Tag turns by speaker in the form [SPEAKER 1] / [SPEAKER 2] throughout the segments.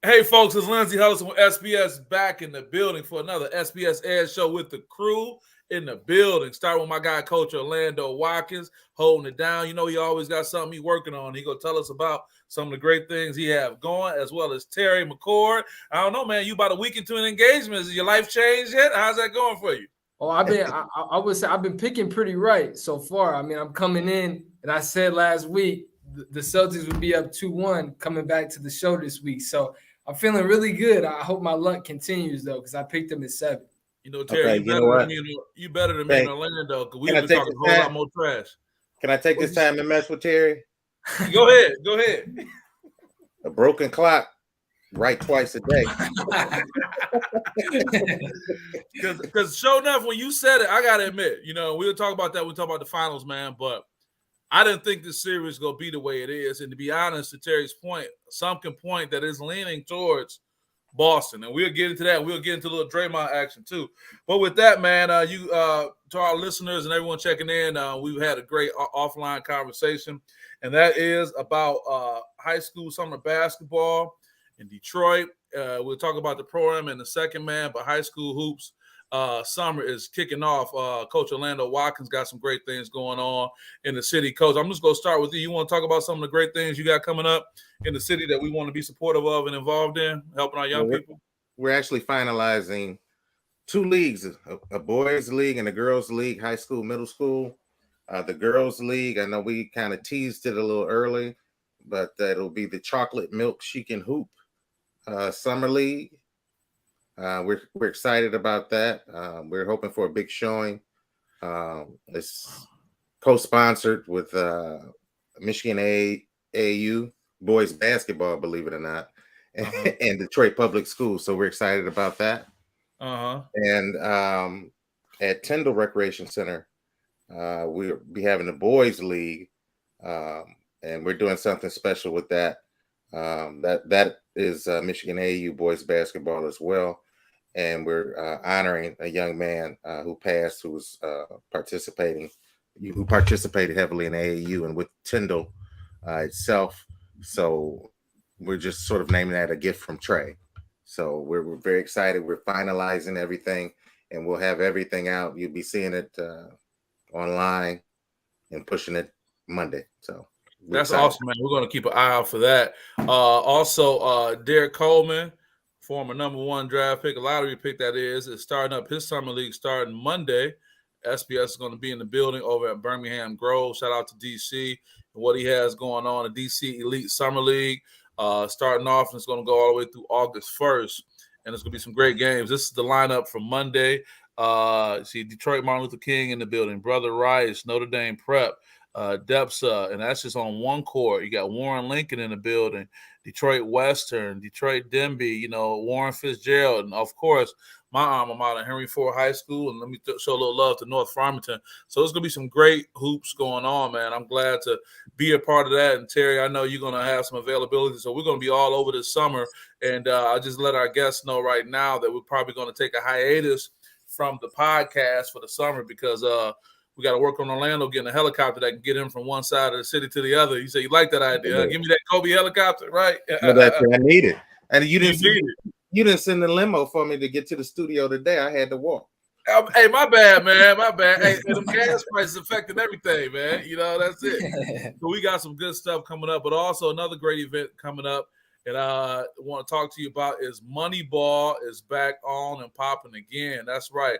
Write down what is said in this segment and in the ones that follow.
[SPEAKER 1] Hey, folks, it's Lindsey Huddleston with SPS back in the building for another SPS Ed Show with the crew in the building. Start with my guy, Coach Orlando Watkins, holding it down. You know, he always got something he's working on. He going to tell us about some of the great things he have going, as well as Terry McCord. I don't know, man, you about a week into an engagement. Has your life changed yet? How's that going for you?
[SPEAKER 2] Oh, I would say I've been picking pretty right so far. I mean, I'm coming in, and I said last week the Celtics would be up 2-1 coming back to the show this week. So I'm feeling really good. I hope my luck continues, though, because I picked them at 7.
[SPEAKER 1] You know, Terry,
[SPEAKER 3] okay,
[SPEAKER 1] you better than me in Orlando, because we've been talking a whole lot more trash.
[SPEAKER 3] Can I take this time to mess with Terry?
[SPEAKER 1] Go ahead.
[SPEAKER 3] A broken clock, right twice a day.
[SPEAKER 1] Because sure enough, when you said it, I got to admit, you know, we'll talk about that. We'll talk about the finals, man, but I didn't think this series was going to be the way it is. And to be honest, to Terry's point, some can point that it's leaning towards Boston. And we'll get into that. We'll get into a little Draymond action, too. But with that, man, to our listeners and everyone checking in, we've had a great offline conversation. And that is about high school summer basketball in Detroit. We'll talk about the program in the second, man, but high school hoops. Summer is kicking off. Coach Orlando Watkins got some great things going on in the city. Coach, I'm just going to start with you. You want to talk about some of the great things you got coming up in the city that we want to be supportive of and involved in, helping our young people?
[SPEAKER 3] We're actually finalizing 2 leagues, a boys league and a girls league, high school, middle school. The girls league, I know we kind of teased it a little early, but it'll be the Chocolate Milk Chic and Hoop Summer League. We're excited about that. We're hoping for a big showing. It's co-sponsored with Michigan AAU boys basketball, believe it or not, and Detroit Public Schools. So we're excited about that. And at Tyndall Recreation Center, we'll be having the boys league, and we're doing something special with that. That is Michigan AAU boys basketball as well. And we're honoring a young man who passed, who was participated heavily in AAU and with Tyndall itself. So we're just sort of naming that a gift from Trey. So we're very excited. We're finalizing everything, and we'll have everything out. You'll be seeing it online and pushing it Monday. So
[SPEAKER 1] that's awesome, man. We're going to keep an eye out for that. Also, Derek Coleman, former number 1 draft pick, a lottery pick that is starting up his summer league starting Monday. SPS is going to be in the building over at Birmingham Grove. Shout out to DC and what he has going on. The DC Elite Summer League starting off, and it's going to go all the way through August 1st. And it's going to be some great games. This is the lineup for Monday. See Detroit Martin Luther King in the building, Brother Rice, Notre Dame Prep, Depsa, and that's just on one court. You got Warren Lincoln in the building, Detroit Western, Detroit Denby, Warren Fitzgerald, and of course, my alma mater, Henry Ford High School, and let me show a little love to North Farmington. So there's going to be some great hoops going on, man. I'm glad to be a part of that. And Terry, I know you're going to have some availability, so we're going to be all over this summer. And I just let our guests know right now that we're probably going to take a hiatus from the podcast for the summer because we got to work on Orlando getting a helicopter that can get him from one side of the city to the other. You say you like that idea? Give me that Kobe helicopter, right?
[SPEAKER 3] I need it. And you didn't send the limo for me to get to the studio today. I had to walk.
[SPEAKER 1] Hey, my bad, man. My bad. Hey, the gas prices affecting everything, man. That's it. So we got some good stuff coming up, but also another great event coming up that I want to talk to you about is Moneyball is back on and popping again. That's right.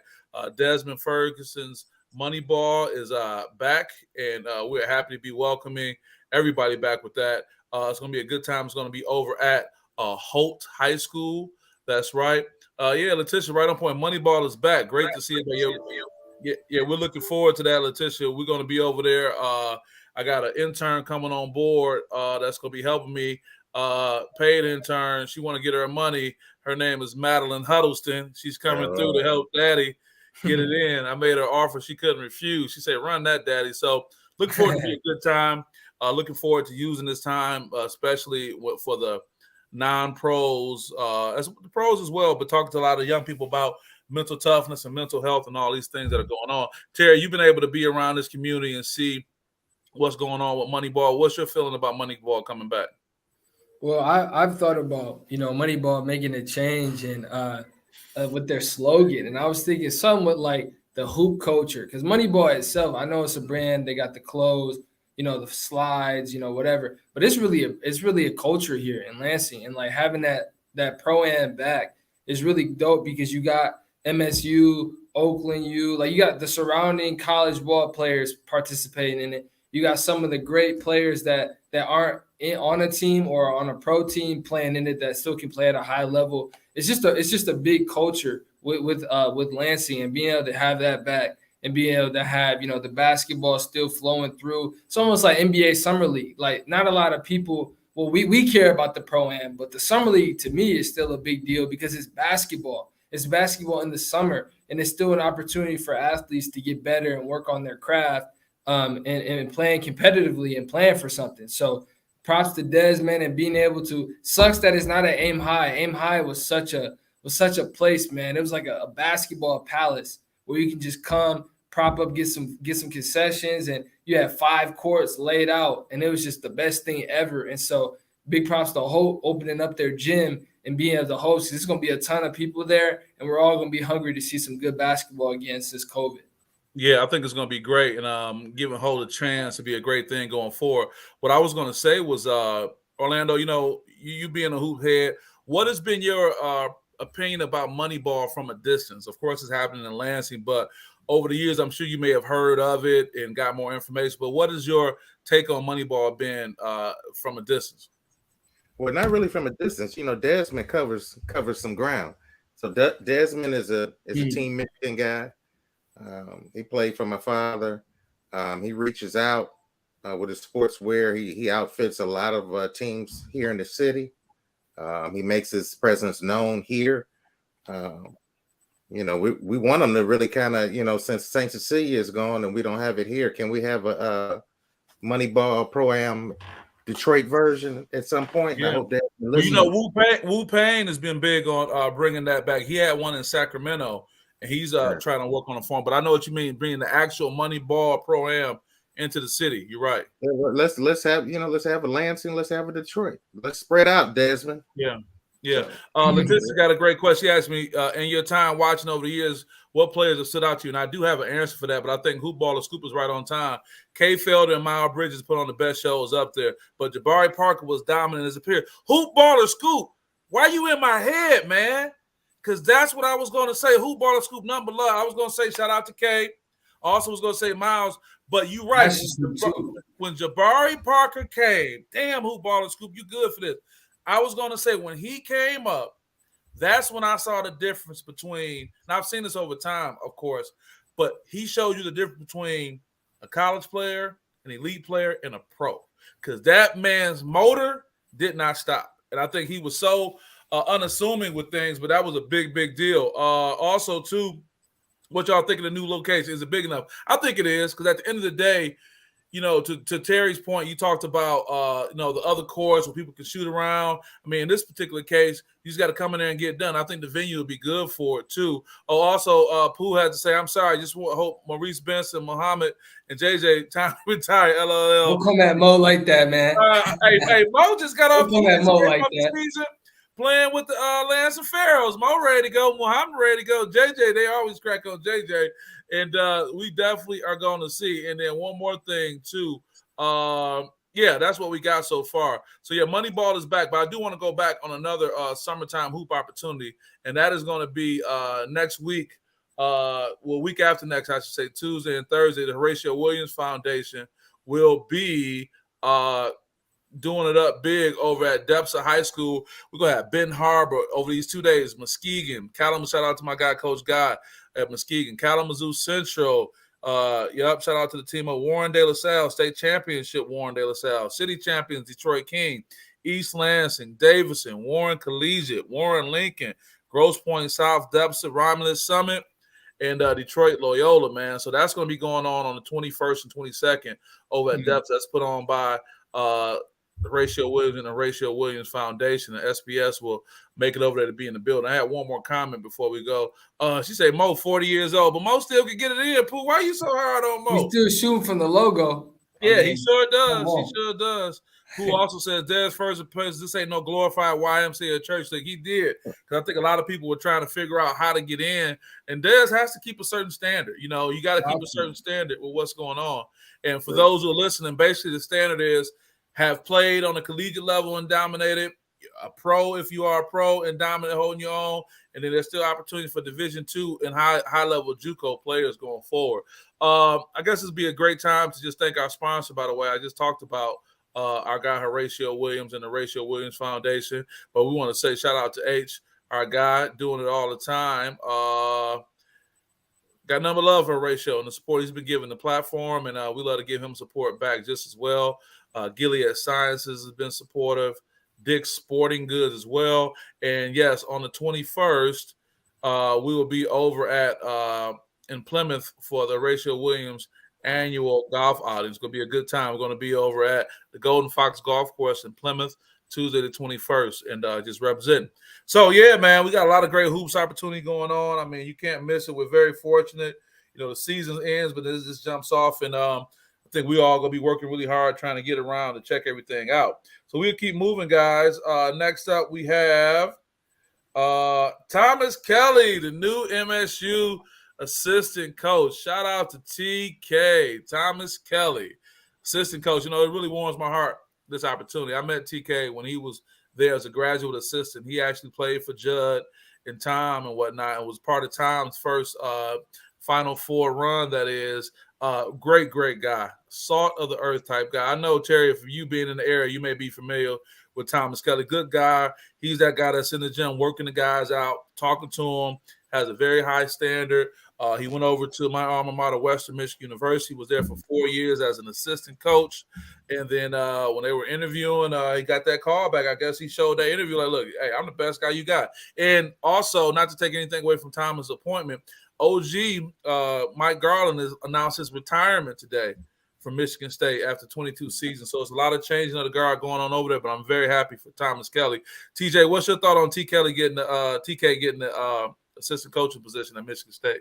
[SPEAKER 1] Desmond Ferguson's Moneyball is back, and we're happy to be welcoming everybody back with that. It's going to be a good time. It's going to be over at Holt High School. That's right. Yeah, Letitia, right on point. Moneyball is back. Great to see it. Yeah, we're looking forward to that, Letitia. We're going to be over there. I got an intern coming on board that's going to be helping me. Paid intern. She want to get her money. Her name is Madeline Huddleston. She's coming through to help Daddy get it in. I made her offer. She couldn't refuse. She said, run that, Daddy. So looking forward to be a good time. Looking forward to using this time, especially for the non-pros, as the pros as well, but talking to a lot of young people about mental toughness and mental health and all these things that are going on. Terry, you've been able to be around this community and see what's going on with Moneyball. What's your feeling about Moneyball coming back?
[SPEAKER 2] Well, I've thought about, Moneyball making a change and with their slogan, and I was thinking somewhat like the hoop culture, because Moneyball itself, I know it's a brand. They got the clothes, the slides, whatever. But it's really a culture here in Lansing, and like having that pro-am back is really dope because you got MSU, Oakland U, like you got the surrounding college ball players participating in it. You got some of the great players that aren't on a team or on a pro team playing in it that still can play at a high level. It's just a big culture with Lansing, and being able to have that back and being able to have the basketball still flowing through. It's almost like NBA Summer League. Like not a lot of people. Well, we care about the pro-am, but the Summer League to me is still a big deal because it's basketball. It's basketball in the summer, and it's still an opportunity for athletes to get better and work on their craft, and playing competitively and playing for something. So props to Desmond and being able to. Sucks that it's not at Aim High. Aim High was such a place, man. It was like a basketball palace where you can just come, prop up, get some concessions, and you had 5 courts laid out, and it was just the best thing ever. And so big props to Hope opening up their gym and being able to host. There's going to be a ton of people there, and we're all going to be hungry to see some good basketball again since COVID.
[SPEAKER 1] Yeah, I think it's going to be great, and giving Holt a chance to be a great thing going forward. What I was going to say was, Orlando, you being a hoop head, what has been your opinion about Moneyball from a distance? Of course, it's happening in Lansing, but over the years, I'm sure you may have heard of it and got more information. But what is your take on Moneyball been from a distance?
[SPEAKER 3] Well, not really from a distance. Desmond covers some ground. So Desmond is a Team Michigan guy. He played for my father. He reaches out with his sportswear. He outfits a lot of teams here in the city. He makes his presence known here. We want him to really kind of, since St. Cecilia is gone and we don't have it here, can we have a Moneyball Pro-Am Detroit version at some point?
[SPEAKER 1] Yeah.
[SPEAKER 3] I hope that
[SPEAKER 1] Wu Payne has been big on bringing that back. He had one in Sacramento, and he's trying to work on a form. But I know what you mean, bringing the actual Moneyball Pro-Am into the city. You're right.
[SPEAKER 3] Yeah, let's have a Lansing, let's have a Detroit. Let's spread out, Desmond.
[SPEAKER 1] Yeah. Letitia got a great question. She asked me, in your time watching over the years, what players have stood out to you? And I do have an answer for that, but I think Hoop Baller Scoop is right on time. Kay Felder and Miles Bridges put on the best shows up there, but Jabari Parker was dominant as a peer. Hoop Baller Scoop, why you in my head, man? Because that's what I was going to say. Hoop Baller Scoop, number love. I was going to say shout out to Kay. I also was going to say Miles, but you're right. When Jabari Parker came, damn, Hoop Baller Scoop, you good for this. I was going to say when he came up, that's when I saw the difference between, and I've seen this over time, of course, but he showed you the difference between a college player, an elite player, and a pro. Because that man's motor did not stop. And I think he was so unassuming with things, but that was a big, big deal. Also, too, what y'all think of the new location? Is it big enough? I think it is, because at the end of the day, to Terry's point, you talked about, the other courts where people can shoot around. I mean, in this particular case, you just got to come in there and get done. I think the venue would be good for it, too. Oh, also, Pooh had to say, I'm sorry, I just hope Maurice Benson, Muhammad, and JJ time to retire, LOL.
[SPEAKER 2] Don't come at Mo like that, man.
[SPEAKER 1] Hey, Mo just got off
[SPEAKER 2] the
[SPEAKER 1] season playing with the Lansing Pharaohs. Mo ready to go. Muhammad ready to go. JJ, they always crack on JJ. And we definitely are going to see. And then one more thing, too. That's what we got so far. So, Moneyball is back. But I do want to go back on another summertime hoop opportunity. And that is going to be next week. Week after next, I should say, Tuesday and Thursday. The Horatio Williams Foundation will be doing it up big over at Depsa High School. We're going to have Ben Harbor over these 2 days. Muskegon. Kalamazoo, shout out to my guy, Coach Guy at Muskegon. Kalamazoo Central. Shout out to the team of Warren De La Salle, state championship Warren De La Salle. City champions Detroit King. East Lansing, Davidson, Warren Collegiate, Warren Lincoln, Grosse Pointe South, Depsa, Romulus Summit, and Detroit Loyola, man. So that's going to be going on the 21st and 22nd over at Depsa. That's put on by Horatio Williams and the Horatio Williams Foundation. The SPS will make it over there to be in the building. I had one more comment before we go. She said Mo 40 years old, but Mo still can get it in. Pooh, why are you so hard on Mo?
[SPEAKER 2] He's still shooting from the logo.
[SPEAKER 1] Yeah, he sure does. He sure does. who also says Dez first appearance. This ain't no glorified YMCA church thing. He did, because I think a lot of people were trying to figure out how to get in, and Dez has to keep a certain standard. You know, you got to keep a certain standard with what's going on. And for those who are listening, basically the standard is have played on a collegiate level and dominated, a pro if you are a pro and dominant, holding your own, and then there's still opportunity for Division II and high level JUCO players going forward. I guess this would be a great time to just thank our sponsor. By the way, I just talked about our guy Horatio Williams and the Horatio Williams Foundation, but we want to say shout out to H, our guy, doing it all the time. Got number love for Horatio and the support he's been giving the platform, and we love to give him support back just as well. Gilead Sciences has been supportive. Dick's Sporting Goods as well. And yes, on the 21st, we will be over at in Plymouth for the Horatio Williams annual golf outing. It's going to be a good time. We're going to be over at the Golden Fox Golf Course in Plymouth, Tuesday the 21st, and just representing. So, yeah, man, we got a lot of great hoops opportunity going on. I mean, you can't miss it. We're very fortunate. You know, the season ends, but this just jumps off, and I think we all going to be working really hard trying to get around to check everything out. So we'll keep moving, guys. Next up, we have Thomas Kelley, the new MSU assistant coach. Shout out to TK, Thomas Kelley, assistant coach. You know, it really warms my heart, this opportunity. I met TK when he was there as a graduate assistant. He actually played for Judd and Tom and whatnot, and was part of Tom's first Final Four run, that is. Great guy, salt of the earth type guy. I know, Terry, if you being in the area, you may be familiar with Thomas Kelley. Good guy. He's that guy that's in the gym working the guys out, talking to them, has a very high standard. He went over to my alma mater, Western Michigan University, was there for 4 years as an assistant coach. And then when they were interviewing, he got that call back. I guess he showed that interview like, look, hey, I'm the best guy you got. And also, not to take anything away from Thomas' appointment, OG Mike Garland has announced his retirement today from Michigan State after 22 seasons. So it's a lot of changing of the guard going on over there, but I'm very happy for Thomas Kelley. TJ, what's your thought on TK getting the assistant coaching position at Michigan State?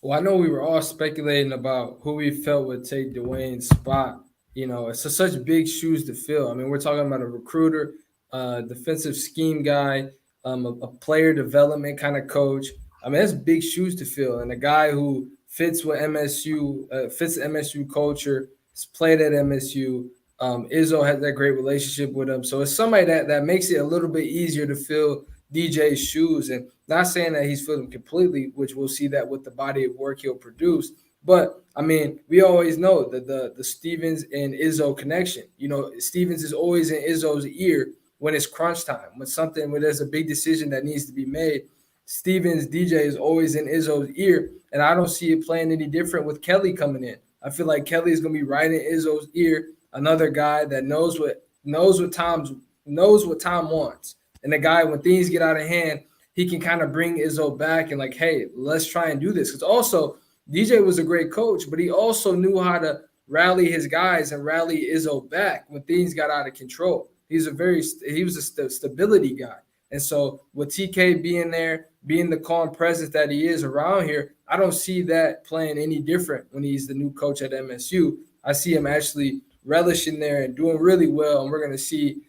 [SPEAKER 2] Well, I know we were all speculating about who we felt would take Dwayne's spot. You know, it's such big shoes to fill. I mean, we're talking about a recruiter, defensive scheme guy, a player development kind of coach. I mean, that's big shoes to fill. And a guy who fits with MSU, fits the MSU culture, has played at MSU. Izzo has that great relationship with him. So it's somebody that makes it a little bit easier to fill DJ's shoes. And not saying that he's filled them completely, which we'll see that with the body of work he'll produce. But, I mean, we always know that the Stevens and Izzo connection. You know, Stevens is always in Izzo's ear when it's crunch time, when there's a big decision that needs to be made. Stevens, DJ is always in Izzo's ear, and I don't see it playing any different with Kelley coming in. I feel like Kelley is going to be right in Izzo's ear, another guy that knows what Tom wants. And the guy, when things get out of hand, he can kind of bring Izzo back and like, hey, let's try and do this. Because also, DJ was a great coach, but he also knew how to rally his guys and rally Izzo back when things got out of control. He was a stability guy. And so with TK being there, being the calm presence that he is around here, I don't see that playing any different when he's the new coach at MSU. I see him actually relishing there and doing really well. And we're going to see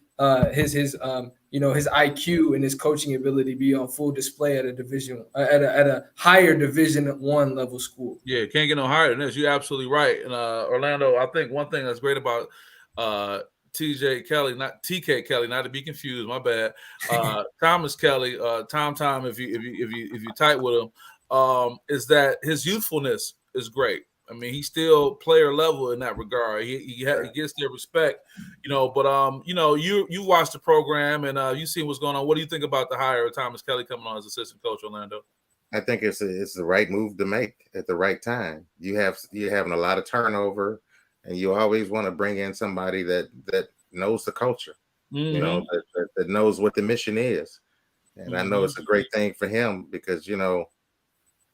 [SPEAKER 2] his IQ and his coaching ability be on full display at a higher Division I level school.
[SPEAKER 1] Yeah, can't get no higher than this. You're absolutely right. And Orlando, I think one thing that's great about TJ Kelley, not TK Kelley, not to be confused. My bad. Thomas Kelley, Tom, if you tight with him, is that his youthfulness is great. I mean, he's still player level in that regard. He gets their respect, you know. But you watched the program and you see what's going on. What do you think about the hire of Thomas Kelley coming on as assistant coach, Orlando?
[SPEAKER 3] I think it's the right move to make at the right time. You're having a lot of turnover. And you always want to bring in somebody that knows the culture, you know, that knows what the mission is. And I know it's a great thing for him because, you know,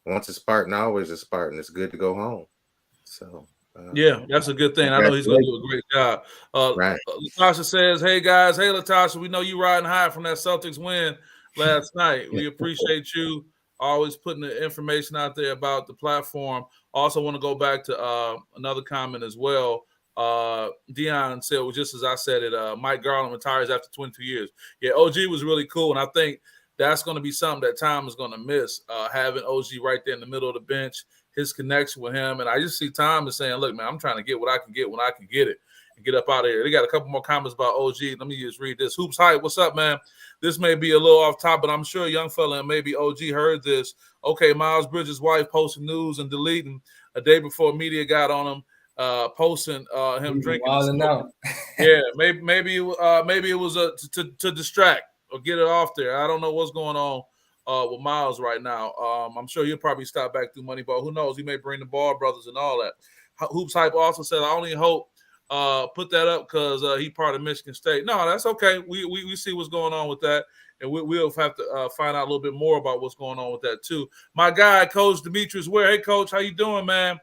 [SPEAKER 3] once a Spartan, always a Spartan. It's good to go home. So,
[SPEAKER 1] yeah, that's a good thing. I know he's going to do a great job.
[SPEAKER 3] Right.
[SPEAKER 1] Latasha says, hey, guys. Hey, Latasha, we know you riding high from that Celtics win last night. We appreciate you always putting the information out there about the platform. Also want to go back to another comment as well Dion said, well, just as I said it, Mike Garland retires after 22 years. Yeah, OG was really cool, and I think that's going to be something that Tom is going to miss, having OG right there in the middle of the bench, his connection with him. And I just see Tom is saying, look, man, I'm trying to get what I can get when I can get it and get up out of here. They got a couple more comments about OG. Let me just read this. Hoops Hype, what's up, man? This may be a little off top, but I'm sure a young fella and maybe OG heard this. Okay, Miles Bridges' wife posting news and deleting a day before media got on him, posting him drinking. Yeah, maybe it was to distract or get it off there. I don't know what's going on with Miles right now. I'm sure he'll probably stop back through Moneyball. Who knows? He may bring the Ball brothers and all that. Hoops Hype also said, I only hope put that up because he part of Michigan State. No, that's okay. We see what's going on with that, and we'll have to find out a little bit more about what's going on with that too. My guy, Coach Demetrius Ware. Hey, Coach, how you doing, man?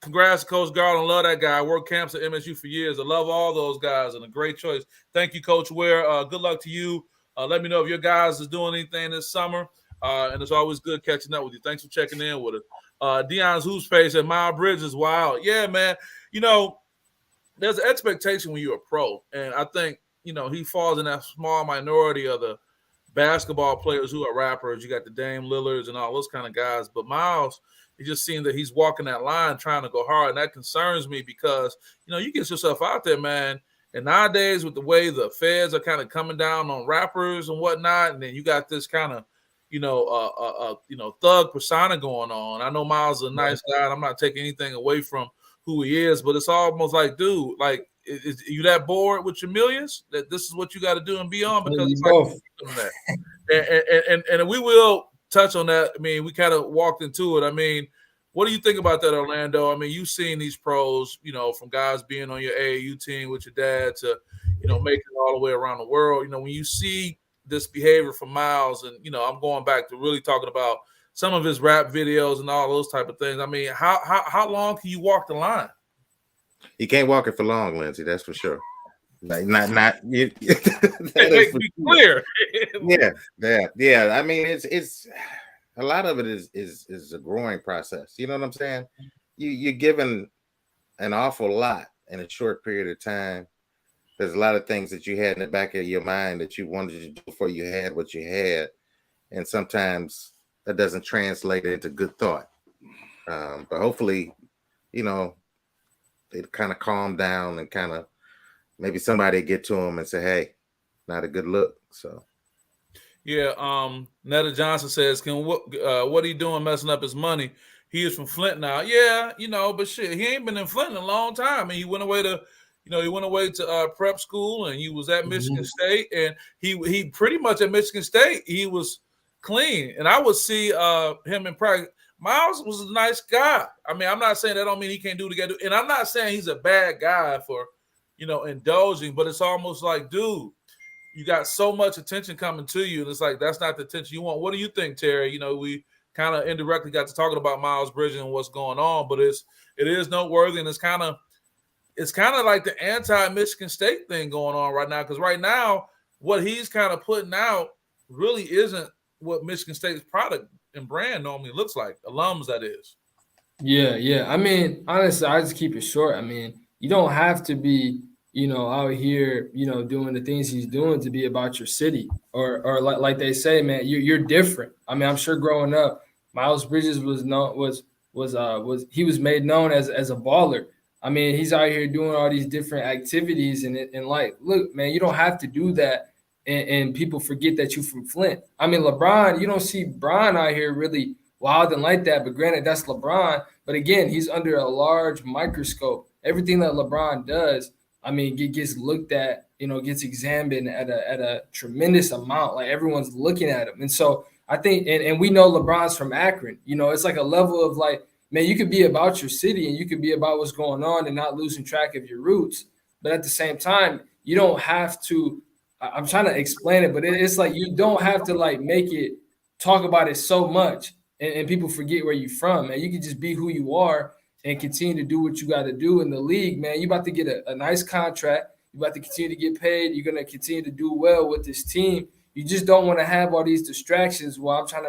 [SPEAKER 1] Congrats to Coach Garland. Love that guy. I worked camps at MSU for years. I love all those guys and a great choice. Thank you, Coach Ware. Good luck to you. Let me know if your guys is doing anything this summer. And it's always good catching up with you. Thanks for checking in with us. Dion's Hoops page said, Miles Bridges, wow. Yeah, man. You know, there's an expectation when you're a pro. And I think, you know, he falls in that small minority of the basketball players who are rappers. You got the Dame Lillards and all those kind of guys. But Miles, it just seems that he's walking that line trying to go hard. And that concerns me because, you know, you get yourself out there, man. And nowadays with the way the feds are kind of coming down on rappers and whatnot, and then you got this kind of, thug persona going on. I know Miles is a nice guy. And I'm not taking anything away from who he is, but it's almost like, dude, like, is you that bored with your millions that this is what you got to do and be on? Because it's like and we will touch on that. I mean, we kind of walked into it. I mean, what do you think about that, Orlando? I mean, you've seen these pros, you know, from guys being on your AAU team with your dad to, you know, making it all the way around the world. You know, when you see this behavior from Miles, and, you know, I'm going back to really talking about some of his rap videos and all those type of things. I mean, how long can you walk the line?
[SPEAKER 3] You can't walk it for long, Lindsay. That's for sure. Like not you.
[SPEAKER 1] Make me clear.
[SPEAKER 3] Yeah. I mean, it's a lot of it is a growing process. You know what I'm saying? You're given an awful lot in a short period of time. There's a lot of things that you had in the back of your mind that you wanted to do before you had what you had, and sometimes that doesn't translate into good thought. But hopefully, you know, it kind of calm down and kind of maybe somebody get to him and say, hey, not a good look. So
[SPEAKER 1] yeah, Netta Johnson says, what are you doing messing up his money? He is from Flint now. Yeah, you know, but shit, he ain't been in Flint in a long time. I mean, he went away to prep school, and he was at Michigan State, and he pretty much at Michigan State, he was clean. And I would see him in practice. Miles was a nice guy. I mean, I'm not saying that don't mean he can't do together. And I'm not saying he's a bad guy for, you know, indulging, but it's almost like, dude, you got so much attention coming to you. And it's like, that's not the attention you want. What do you think, Terry? You know, we kind of indirectly got to talking about Miles Bridges and what's going on, but it is noteworthy. And it's kind of like the anti-Michigan State thing going on right now. Because right now, what he's kind of putting out really isn't what Michigan State's product and brand normally looks like. Alums, that is.
[SPEAKER 2] Yeah. I mean, honestly, I just keep it short. I mean, you don't have to be, you know, out here, you know, doing the things he's doing to be about your city, or like they say, man, you're different. I mean, I'm sure growing up, Miles Bridges was made known as a baller. I mean, he's out here doing all these different activities, and like, look, man, you don't have to do that. And people forget that you're from Flint. I mean, LeBron, you don't see Bron out here really wilding like that. But granted, that's LeBron. But again, he's under a large microscope. Everything that LeBron does, I mean, gets looked at, you know, gets examined at a tremendous amount. Like, everyone's looking at him. And so I think, and we know LeBron's from Akron. You know, it's like a level of like, man, you could be about your city and you could be about what's going on and not losing track of your roots. But at the same time, you don't have to. I'm trying to explain it, but it's like you don't have to like talk about it so much and people forget where you're from, man. You can just be who you are and continue to do what you got to do in the league, man. You're about to get a nice contract. You're about to continue to get paid. You're going to continue to do well with this team. You just don't want to have all these distractions while I'm trying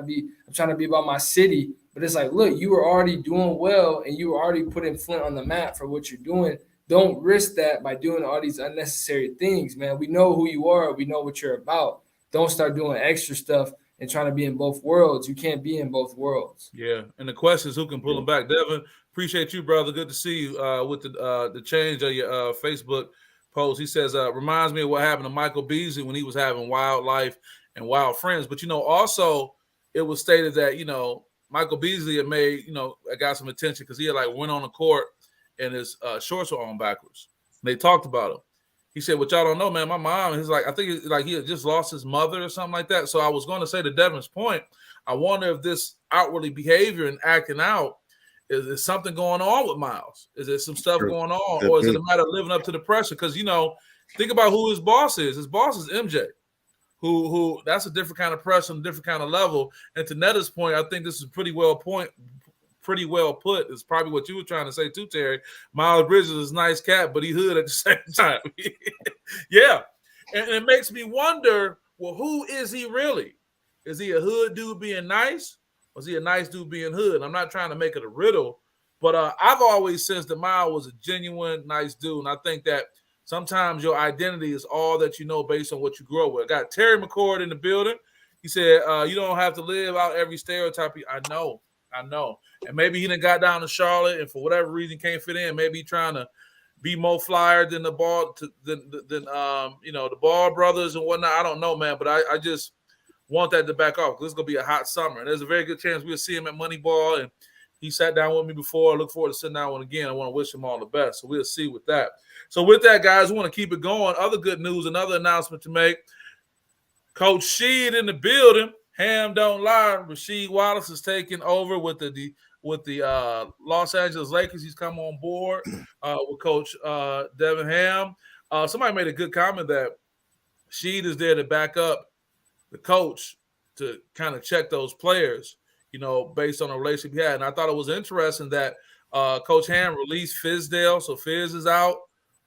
[SPEAKER 2] to be about my city, But it's like, look, you were already doing well and you were already putting Flint on the map for what you're doing. Don't risk that by doing all these unnecessary things, man. We know who you are. We know what you're about. Don't start doing extra stuff and trying to be in both worlds. You can't be in both worlds.
[SPEAKER 1] Yeah, and the question is who can pull them back. Devin, appreciate you, brother. Good to see you with the change of your Facebook post. He says, reminds me of what happened to Michael Beasley when he was having wild life and wild friends. But, also it was stated that, Michael Beasley had made, got some attention because he had went on the court and his shorts were on backwards. And they talked about him. He said, what y'all don't know, man, my mom, he's I think he had just lost his mother or something like that. So I was going to say to Devin's point, I wonder if this outwardly behavior and acting out, is there something going on with Miles? Is there some stuff going on? Or is it a matter of living up to the pressure? Because, think about who his boss is. His boss is MJ, who that's a different kind of pressure and a different kind of level. And to Netta's point, I think this is pretty well put. Is probably what you were trying to say too, Terry. Miles Bridges is a nice cat, but he hood at the same time. Yeah. And it makes me wonder, well, who is he really? Is he a hood dude being nice? Or is he a nice dude being hood? I'm not trying to make it a riddle, but I've always sensed that Miles was a genuine, nice dude. And I think that sometimes your identity is all that you know based on what you grow with. I got Terry McCord in the building. He said, you don't have to live out every stereotype. I know. And maybe he done got down to Charlotte and for whatever reason can't fit in. Maybe he's trying to be more flyer than the ball, than the Ball brothers and whatnot. I don't know, man, but I just want that to back off because it's going to be a hot summer. And there's a very good chance we'll see him at Moneyball. And he sat down with me before. I look forward to sitting down with him again. I want to wish him all the best. So we'll see with that. So with that, guys, we want to keep it going. Other good news, another announcement to make. Coach Sheed in the building. Ham don't lie. Rasheed Wallace is taking over with the Los Angeles Lakers. He's come on board with Coach Devin Ham. Somebody made a good comment that Sheed is there to back up the coach to kind of check those players, based on the relationship he had. And I thought it was interesting that Coach Ham released Fizdale, so Fizz is out.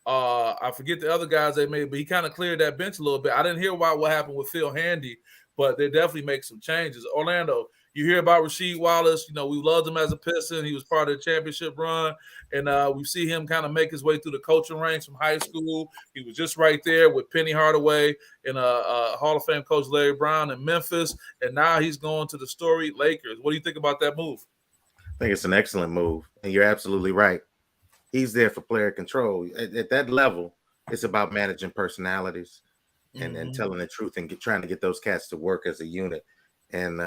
[SPEAKER 1] I forget the other guys they made, but he kind of cleared that bench a little bit. I didn't hear about what happened with Phil Handy, but they definitely make some changes. Orlando, you hear about Rasheed Wallace. We loved him as a Piston. He was part of the championship run. And we see him kind of make his way through the coaching ranks from high school. He was just right there with Penny Hardaway and Hall of Fame coach Larry Brown in Memphis. And now he's going to the storied Lakers. What do you think about that move?
[SPEAKER 3] I think it's an excellent move. And you're absolutely right. He's there for player control. At that level, it's about managing personalities and telling the truth and trying to get those cats to work as a unit. And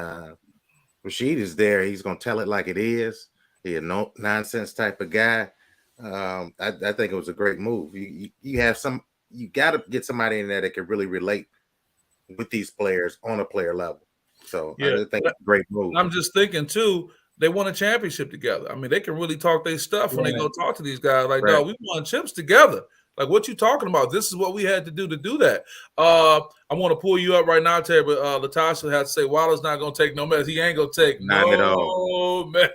[SPEAKER 3] Rasheed is there. He's going to tell it like it is. He's a no nonsense type of guy. I think it was a great move. You got to get somebody in there that can really relate with these players on a player level. So yeah, I think it's a great move.
[SPEAKER 1] I'm just thinking too, they won a championship together. I mean, they can really talk their stuff when they go talk to these guys. Like, no, we won chips together. Like, what you talking about? This is what we had to do that. I want to pull you up right now, Terry, but Latasha had to say Waller's not going to take no mess. He ain't going to take
[SPEAKER 3] not at all.
[SPEAKER 1] Man.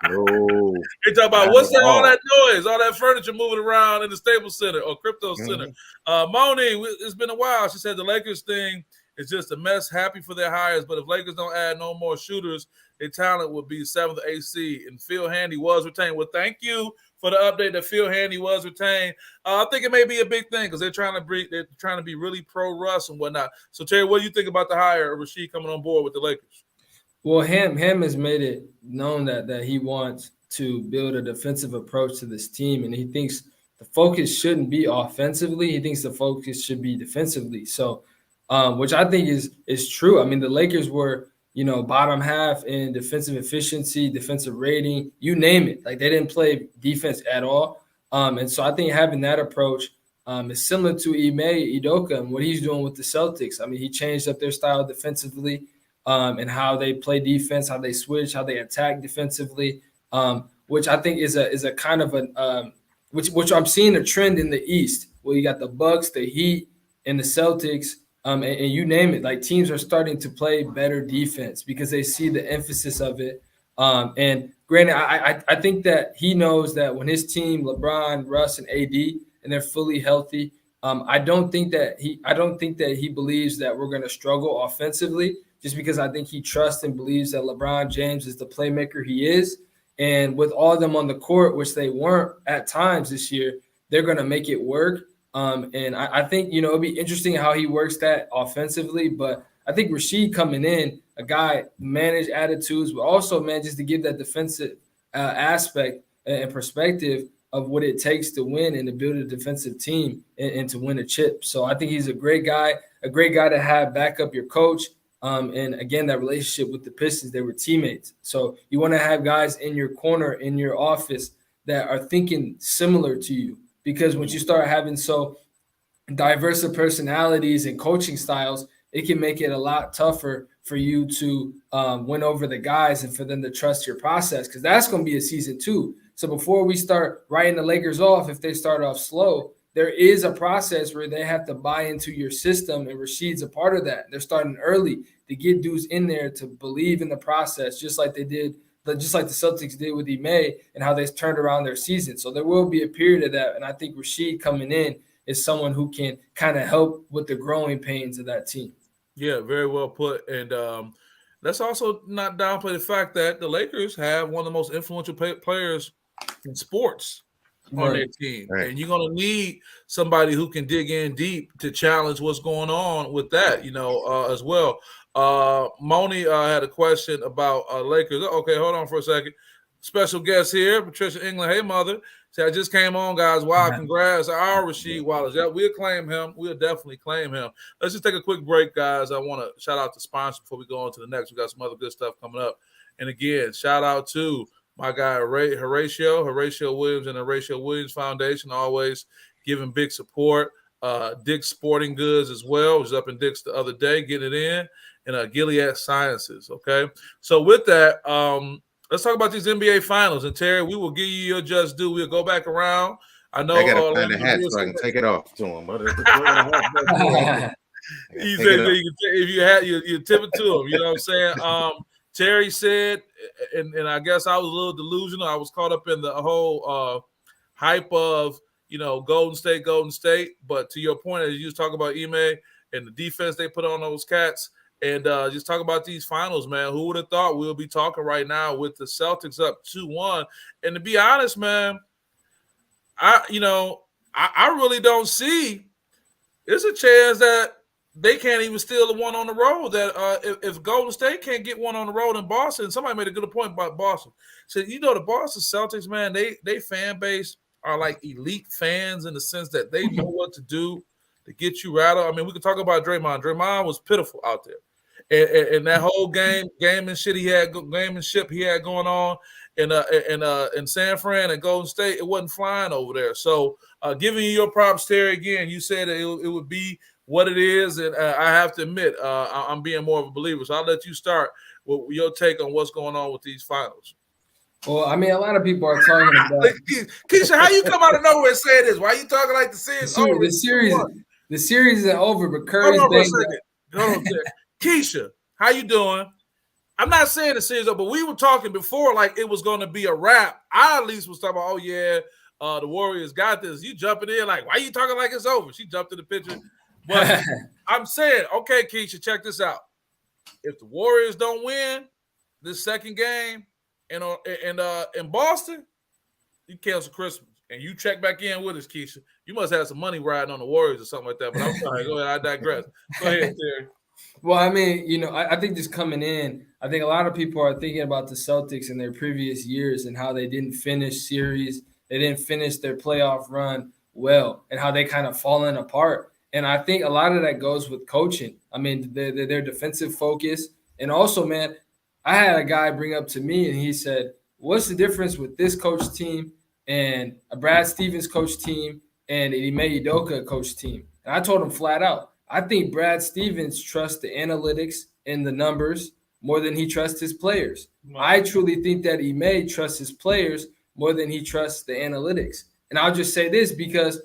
[SPEAKER 3] No.
[SPEAKER 1] They talk about what's that, all that noise, all that furniture moving around in the Staples Center or Crypto Center. Moni, it's been a while. She said the Lakers thing is just a mess. Happy for their hires, but if Lakers don't add no more shooters, their talent would be 7th or 8th seed. And Phil Handy was retained. Well, thank you for the update that Phil Handy was retained. I think it may be a big thing because they're trying to be really pro Russ and whatnot. So Terry, what do you think about the hire of Rasheed coming on board with the Lakers?
[SPEAKER 2] Well, Ham has made it known that he wants to build a defensive approach to this team, and he thinks the focus shouldn't be offensively. He thinks the focus should be defensively. So, which I think is true. I mean, the Lakers were, bottom half in defensive efficiency, defensive rating, you name it. Like, they didn't play defense at all. And so I think having that approach is similar to Ime Udoka and what he's doing with the Celtics. I mean, he changed up their style defensively and how they play defense, how they switch, how they attack defensively, which I think is a kind of which I'm seeing a trend in the East where you got the Bucks, the Heat, and the Celtics. And you name it, like teams are starting to play better defense because they see the emphasis of it. And granted, I think that he knows that when his team, LeBron, Russ, and AD, and they're fully healthy, I don't think that he believes that we're going to struggle offensively, just because I think he trusts and believes that LeBron James is the playmaker he is. And with all of them on the court, which they weren't at times this year, they're going to make it work. And I think, it'll be interesting how he works that offensively. But I think Rasheed coming in, a guy manage attitudes, but also, man, just to give that defensive aspect and perspective of what it takes to win and to build a defensive team and to win a chip. So I think he's a great guy to have back up your coach. And again, that relationship with the Pistons, they were teammates. So you want to have guys in your corner, in your office, that are thinking similar to you. Because once you start having so diverse of personalities and coaching styles, it can make it a lot tougher for you to win over the guys and for them to trust your process, because that's going to be a season too. So before we start writing the Lakers off, if they start off slow, there is a process where they have to buy into your system, and Rasheed's a part of that. They're starting early to get dudes in there to believe in the process, just like the Celtics did with Ime and how they turned around their season. So there will be a period of that, and I think Rasheed coming in is someone who can kind of help with the growing pains of that team.
[SPEAKER 1] Yeah, very well put. And let's also not downplay the fact that the Lakers have one of the most influential players in sports on their team. Right. And you're going to need somebody who can dig in deep to challenge what's going on with that, as well. Moni had a question about Lakers. Okay, hold on for a second. Special guest here, Patricia England. Hey, mother. See, I just came on, guys. Wow, congrats. Our Rasheed Wallace. Yeah, we'll claim him. We'll definitely claim him. Let's just take a quick break, guys. I want to shout out the sponsor before we go on to the next. We got some other good stuff coming up. And again, shout out to my guy, Horatio Williams and the Horatio Williams Foundation, always giving big support. Dick's Sporting Goods as well. I was up in Dick's the other day, getting it in. And Gilead Sciences, okay? So with that, let's talk about these NBA Finals. And, Terry, we will give you your just due. We'll go back around. I know.
[SPEAKER 3] I got to find a hat so I can take it off to him.
[SPEAKER 1] He said if you had, you tip it to him. You know what I'm saying? Terry said, and I guess I was a little delusional. I was caught up in the whole hype of, Golden State. But to your point, as you was talking about Ime and the defense they put on those cats, and just talk about these finals, man. Who would have thought we'll be talking right now with the Celtics up 2-1? And to be honest, man, I really don't see. There's a chance that they can't even steal the one on the road. That if Golden State can't get one on the road in Boston, somebody made a good point about Boston. So the Boston Celtics, man, they fan base are like elite fans in the sense that they know what to do to get you rattled. I mean, we can talk about Draymond. Draymond was pitiful out there. And that whole gamemanship he had going on in San Fran and Golden State, it wasn't flying over there. So giving you your props, Terry, again, you said it would be what it is, and I have to admit, I'm being more of a believer. So I'll let you start with your take on what's going on with these finals.
[SPEAKER 2] Well, I mean, a lot of people are talking about
[SPEAKER 1] Keisha, how you come out of nowhere and say this? Why are you talking like the series over?
[SPEAKER 2] The series is over, but Curry's banged up.
[SPEAKER 1] Keisha, how you doing? I'm not saying the series over, but we were talking before like it was going to be a wrap. I at least was talking about, the Warriors got this. You jumping in like, why are you talking like it's over? She jumped in the picture. But I'm saying, okay, Keisha, check this out. If the Warriors don't win this second game in Boston, you cancel Christmas. And you check back in with us, Keisha. You must have some money riding on the Warriors or something like that. But I'm sorry. Go ahead. I digress. Go ahead, Terry.
[SPEAKER 2] Well, I mean, I think just coming in, I think a lot of people are thinking about the Celtics in their previous years and how they didn't finish series. They didn't finish their playoff run well and how they kind of fallen apart. And I think a lot of that goes with coaching. I mean, their defensive focus. And also, man, I had a guy bring up to me and he said, what's the difference with this coach team and a Brad Stevens coach team and an Ime Udoka coach team? And I told him flat out, I think Brad Stevens trusts the analytics and the numbers more than he trusts his players. Wow. I truly think that Ime trusts his players more than he trusts the analytics. And I'll just say this because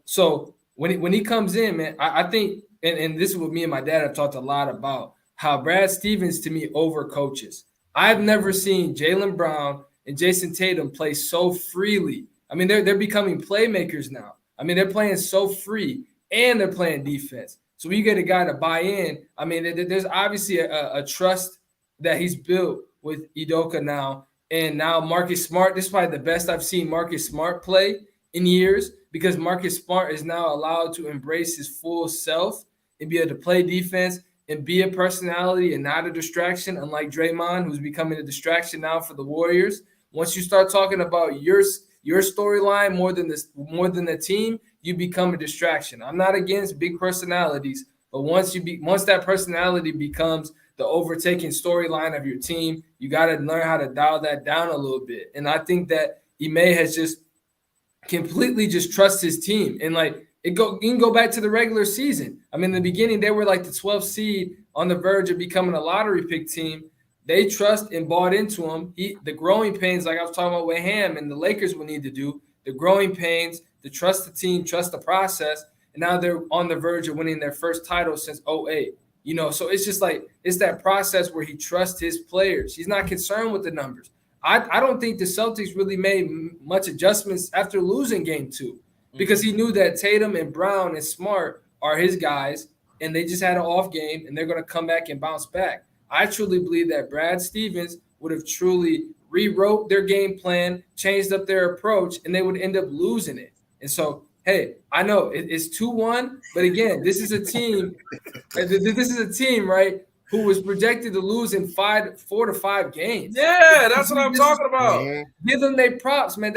[SPEAKER 2] so when he comes in, man, I think, and this is what me and my dad have talked a lot about, how Brad Stevens to me overcoaches. I've never seen Jaylen Brown and Jason Tatum play so freely. I mean, they're becoming playmakers now. I mean, they're playing so free and they're playing defense. So when you get a guy to buy in, I mean, there's obviously a trust that he's built with Udoka now. And now Marcus Smart, this is probably the best I've seen Marcus Smart play in years, because Marcus Smart is now allowed to embrace his full self and be able to play defense and be a personality and not a distraction, unlike Draymond, who's becoming a distraction now for the Warriors. Once you start talking about your storyline more than the team, you become a distraction. I'm not against big personalities, but once that personality becomes the overtaking storyline of your team, you got to learn how to dial that down a little bit. And I think that Ime has just completely just trust his team. And like you can go back to the regular season. I mean, in the beginning, they were like the 12th seed on the verge of becoming a lottery pick team. They trust and bought into him. The growing pains, like I was talking about with Ham and the Lakers will need to do, the growing pains, to trust the team, trust the process. And now they're on the verge of winning their first title since 2008. You know, so it's just like, it's that process where he trusts his players. He's not concerned with the numbers. I don't think the Celtics really made much adjustments after losing game 2, because he knew that Tatum and Brown and Smart are his guys, and they just had an off game, and they're going to come back and bounce back. I truly believe that Brad Stevens would have truly rewrote their game plan, changed up their approach, and they would end up losing it. And so, hey, I know it's 2-1, but again, this is a team. This is a team, right, who was projected to lose in 4 to 5 games.
[SPEAKER 1] Yeah, that's what I'm talking about.
[SPEAKER 2] Give them their props, man.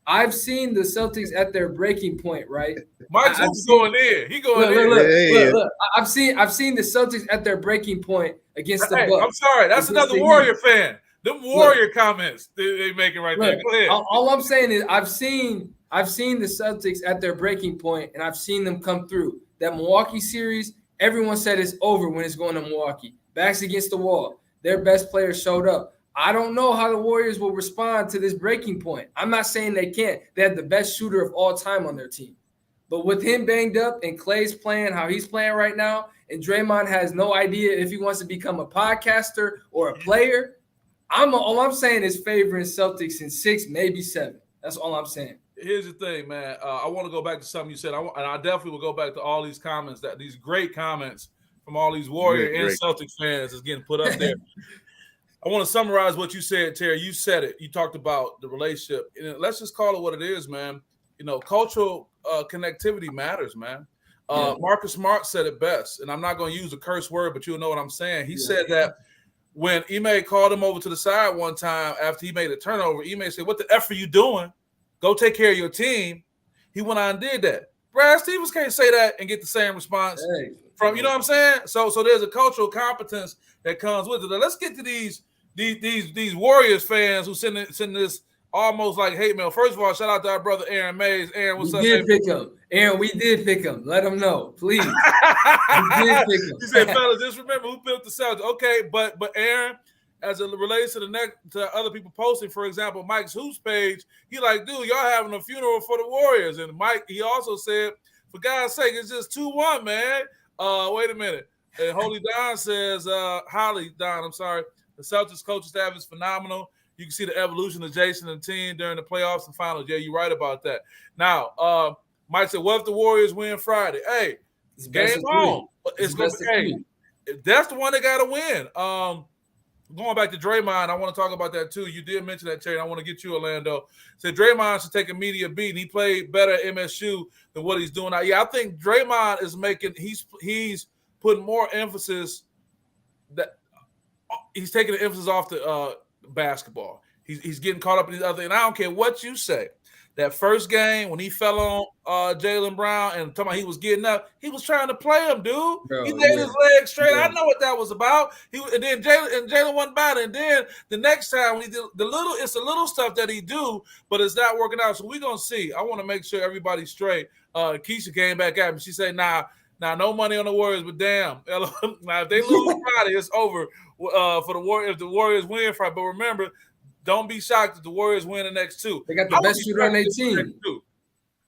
[SPEAKER 2] I've seen the Celtics at their breaking point, right?
[SPEAKER 1] Mike's going in. He going
[SPEAKER 2] in. Look. I've seen the Celtics at their breaking point against the Bucks.
[SPEAKER 1] I'm sorry, that's another Warrior fan. Them Warrior comments they making right there. Go ahead.
[SPEAKER 2] All I'm saying is I've seen the Celtics at their breaking point, and I've seen them come through. That Milwaukee series, everyone said it's over when it's going to Milwaukee. Backs against the wall. Their best players showed up. I don't know how the Warriors will respond to this breaking point. I'm not saying they can't. They have the best shooter of all time on their team. But with him banged up and Klay's playing how he's playing right now, and Draymond has no idea if he wants to become a podcaster or a player, all I'm saying is favoring Celtics in 6, maybe 7. That's all I'm saying.
[SPEAKER 1] Here's the thing, man. I want to go back to something you said, and I definitely will go back to all these comments, these great comments from all these Warrior and Celtics fans is getting put up there. I want to summarize what you said, Terry. You said it. You talked about the relationship. And let's just call it what it is, man. You know, cultural connectivity matters, man. Marcus Smart said it best, and I'm not going to use a curse word, but you'll know what I'm saying. He said that when Ime called him over to the side one time after he made a turnover, Ime said, "What the F are you doing? Go take care of your team." He went on and did that. Brad Stevens can't say that and get the same response from, you know what I'm saying? So there's a cultural competence that comes with it. Now, let's get to these Warriors fans who send this almost like hate mail. First of all, shout out to our brother Aaron Mays. Aaron, what's up?
[SPEAKER 2] We did pick him. Aaron, we did pick him. Let him know, please. We did pick him.
[SPEAKER 1] He said, fellas, just remember who built the Celtics. Okay, but Aaron, as it relates to other people posting, for example, Mike's Hoops page, he like, dude, y'all having a funeral for the Warriors. And Mike, he also said, for God's sake, it's just 2-1, man. Wait a minute. And Holly Don says, Holly Don, I'm sorry, the Celtics coaching staff is phenomenal. You can see the evolution of Jason and the team during the playoffs and finals. Yeah, you're right about that. Now, Mike said, what if the Warriors win Friday? Hey, it's game on. It's going to be, that's the one that got to win. Going back to Draymond, I want to talk about that too. You did mention that, Terry. I want to get you, Orlando. Said Draymond should take a media beat, and he played better at MSU than what he's doing now. Yeah, I think Draymond is he's putting more emphasis that he's taking the emphasis off the basketball. He's getting caught up in these other, and I don't care what you say. That first game when he fell on Jaylen Brown and talking about he was getting up, he was trying to play him, dude. Bro, he laid his legs straight. I know what that was about. And then Jaylen wasn't bad. And then the next time when he did it's the little stuff that he do, but it's not working out. So we're gonna see. I want to make sure everybody's straight. Keisha came back at me. She said, nah, no money on the Warriors, but damn. Now if they lose Friday, it's over for the Warriors. If the Warriors win Friday, but remember, don't be shocked if the Warriors win the next 2.
[SPEAKER 2] They got the best shooter on their team.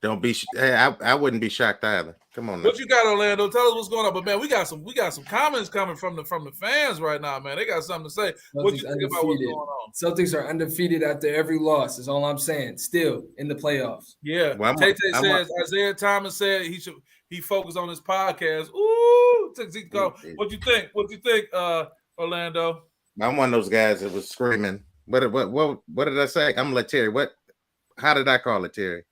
[SPEAKER 3] Don't be. Hey, I wouldn't be shocked either. Come on. Now.
[SPEAKER 1] What you got, Orlando? Tell us what's going on. But man, we got some comments coming from the fans right now, man. They got something to say. What you think about what's going on?
[SPEAKER 2] Celtics are undefeated after every loss. Is all I'm saying. Still in the playoffs.
[SPEAKER 1] Yeah. Well, says Isaiah Thomas said he focused on his podcast. Ooh, what you think? What you think, Orlando?
[SPEAKER 3] I'm one of those guys that was screaming. What did I say? I'm gonna let Terry. How did I call it, Terry?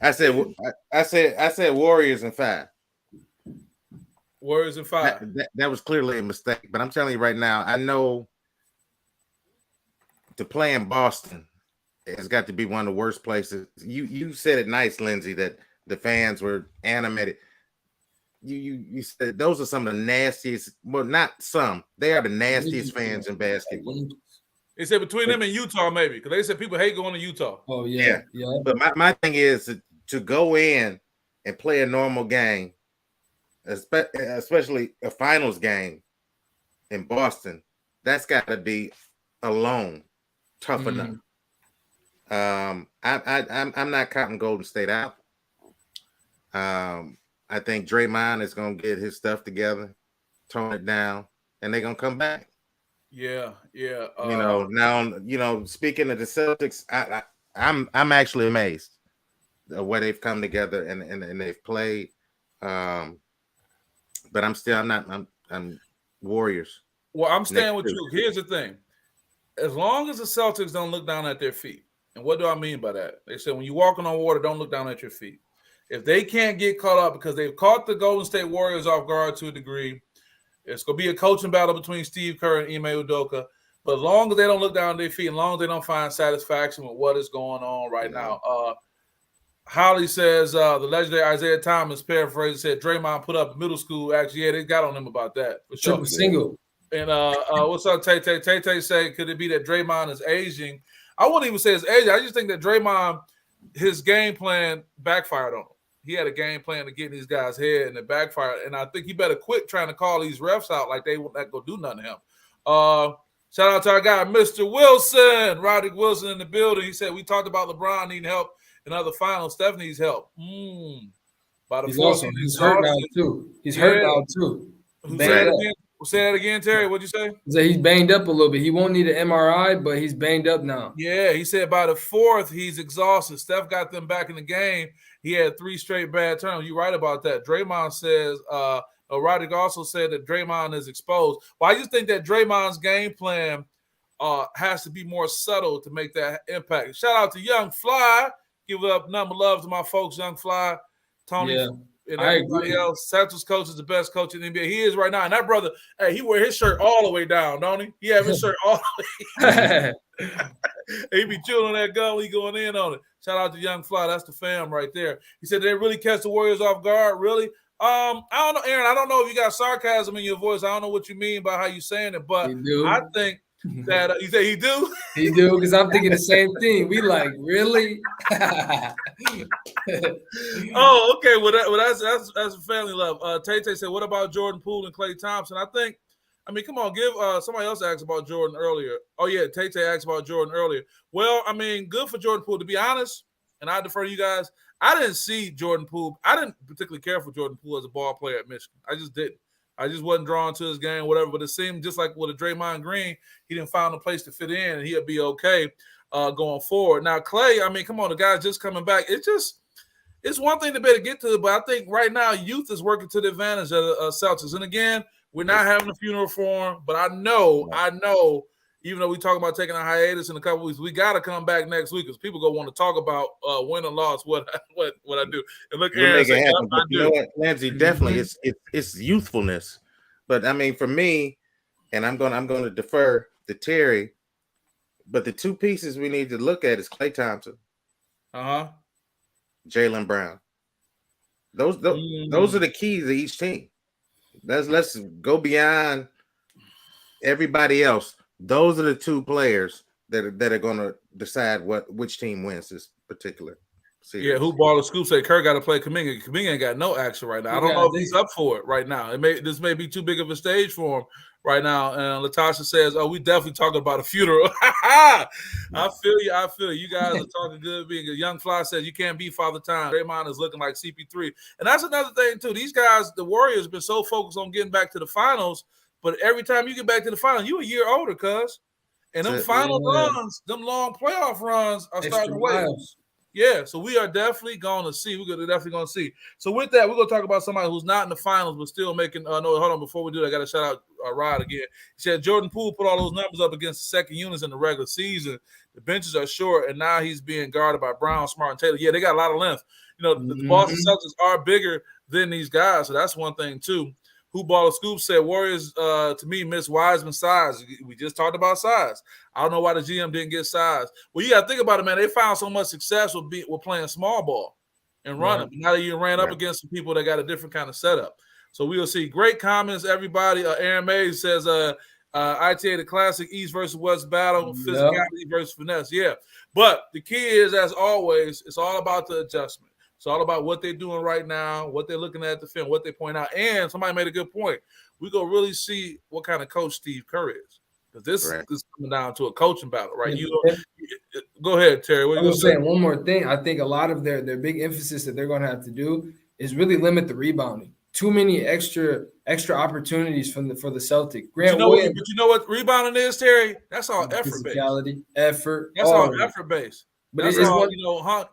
[SPEAKER 3] I said Warriors in 5.
[SPEAKER 1] Warriors in 5.
[SPEAKER 3] That was clearly a mistake. But I'm telling you right now, I know to play in Boston has got to be one of the worst places. You said it nice, Lindsay, that the fans were animated. You said those are some of the nastiest. Well, not some. They are the nastiest fans in basketball.
[SPEAKER 1] They said between them and Utah, maybe, because they said people hate going to Utah.
[SPEAKER 2] Oh, yeah.
[SPEAKER 3] But my thing is to go in and play a normal game, especially a finals game in Boston, that's got to be alone tough enough. I'm not counting Golden State out. I think Draymond is going to get his stuff together, tone it down, and they're going to come back.
[SPEAKER 1] Yeah.
[SPEAKER 3] Now, speaking of the Celtics, I'm actually amazed at where they've come together and they've played. But I'm Warriors.
[SPEAKER 1] Well, I'm staying with you. Here's the thing. As long as the Celtics don't look down at their feet, and what do I mean by that? They said when you're walking on water, don't look down at your feet. If they can't get caught up because they've caught the Golden State Warriors off guard to a degree, it's going to be a coaching battle between Steve Kerr and Ime Udoka. But as long as they don't look down at their feet, as long as they don't find satisfaction with what is going on right now. Holly says the legendary Isaiah Thomas paraphrase said Draymond put up middle school. Actually, yeah, they got on him about that. For sure.
[SPEAKER 2] Single.
[SPEAKER 1] And what's up, Tay Tay? Tay Tay say, could it be that Draymond is aging? I wouldn't even say it's aging. I just think that Draymond, his game plan backfired on him. He had a game plan to get in these guys' head, and it backfired. And I think he better quit trying to call these refs out like they won't let go do nothing to him. Shout out to our guy, Mr. Wilson, Roderick Wilson in the building. He said we talked about LeBron needing help in other finals. Steph needs help.
[SPEAKER 2] He's hurt now too. Hurt now too.
[SPEAKER 1] Say that again, Terry. What'd you say?
[SPEAKER 2] He's banged up a little bit. He won't need an MRI, but he's banged up now.
[SPEAKER 1] Yeah, he said by the 4th, he's exhausted. Steph got them back in the game. He had 3 straight bad turnovers. You're right about that. Draymond says, Roderick also said that Draymond is exposed. Well, I just think that Draymond's game plan has to be more subtle to make that impact. Shout out to Young Fly. Give up number love to my folks, Young Fly, Tony, and everybody else. Satchel's coach is the best coach in the NBA. He is right now. And that brother, hey, he wear his shirt all the way down, don't he? He have his shirt all the way. He be chilling on that gun when he going in on it. Shout out to Young Fly. That's the fam right there. He said they really catch the Warriors off guard. Really? I don't know, Aaron. I don't know if you got sarcasm in your voice. I don't know what you mean by how you saying it, but I think that you say he do.
[SPEAKER 2] He do, because I'm thinking the same thing. We like, really?
[SPEAKER 1] Oh, okay. Well, that's family love. Tay Tay said, what about Jordan Poole and Klay Thompson? I mean, come on, give somebody else asked about Jordan earlier. Oh, yeah, Tay Tay asked about Jordan earlier. Well, I mean, good for Jordan Poole. To be honest, and I defer to you guys, I didn't see Jordan Poole. I didn't particularly care for Jordan Poole as a ball player at Michigan. I just didn't. I just wasn't drawn to his game, whatever. But it seemed just like with a Draymond Green, he didn't find a place to fit in, and he'll be okay going forward. Now, Klay, I mean, come on, the guy's just coming back. It's one thing to be able to get to it, but I think right now youth is working to the advantage of the Celtics. And again, we're not having a funeral for him, but I know, even though we talk about taking a hiatus in a couple weeks, we got to come back next week because people going to want to talk about win or loss, what I do. And look, Aaron,
[SPEAKER 3] you know what, Lindsay, definitely it's youthfulness. But I mean, for me, and I'm going to defer to Terry, but the two pieces we need to look at is Klay Thompson, Jaylen Brown. Those are the keys of each team. Let's go beyond everybody else. Those are the two players that are going to decide which team wins this particular series.
[SPEAKER 1] Yeah, who ball the scoop say Kerr got to play Kuminga. Kuminga ain't got no action right now. I don't know if he's up for it right now. This may be too big of a stage for him right now. And Latasha says, "Oh, we definitely talking about a funeral." I feel you. I feel you. You guys are talking good. Being a young fly says you can't beat Father Time. Draymond is looking like CP3, and that's another thing too. These guys, the Warriors, have been so focused on getting back to the finals, but every time you get back to the finals, you a year older, cuz. And them final runs, them long playoff runs are starting to wait. Yeah, so we are definitely going to see. We're definitely going to see. So with that, we're going to talk about somebody who's not in the finals but still making. No, hold on. Before we do that, I got to shout out Rod again. He said Jordan Poole put all those numbers up against the second units in the regular season. The benches are short, and now he's being guarded by Brown, Smart, and Taylor. Yeah, they got a lot of length. The Boston Celtics are bigger than these guys, so that's one thing too. Who Baller Scoop said Warriors to me miss Wiseman's size. We just talked about size. I don't know why the GM didn't get size. Well, you got to think about it, man. They found so much success with playing small ball and running. Right. Now that you ran up against some people that got a different kind of setup. So we will see. Great comments, everybody. Aaron Mays says ITA the classic East versus West battle, physicality versus finesse. Yeah. But the key is, as always, it's all about the adjustment. It's all about what they're doing right now, what they're looking at the film, what they point out. And somebody made a good point. We're going to really see what kind of coach Steve Kerr is. Because this is coming down to a coaching battle, right? Go ahead, Terry. What are you going to say?
[SPEAKER 2] One more thing. I think a lot of their big emphasis that they're going to have to do is really limit the rebounding. Too many extra opportunities for the Celtics.
[SPEAKER 1] But you know what rebounding is, Terry? That's all effort-based.
[SPEAKER 2] Effort.
[SPEAKER 1] That's all effort-based. But that's all,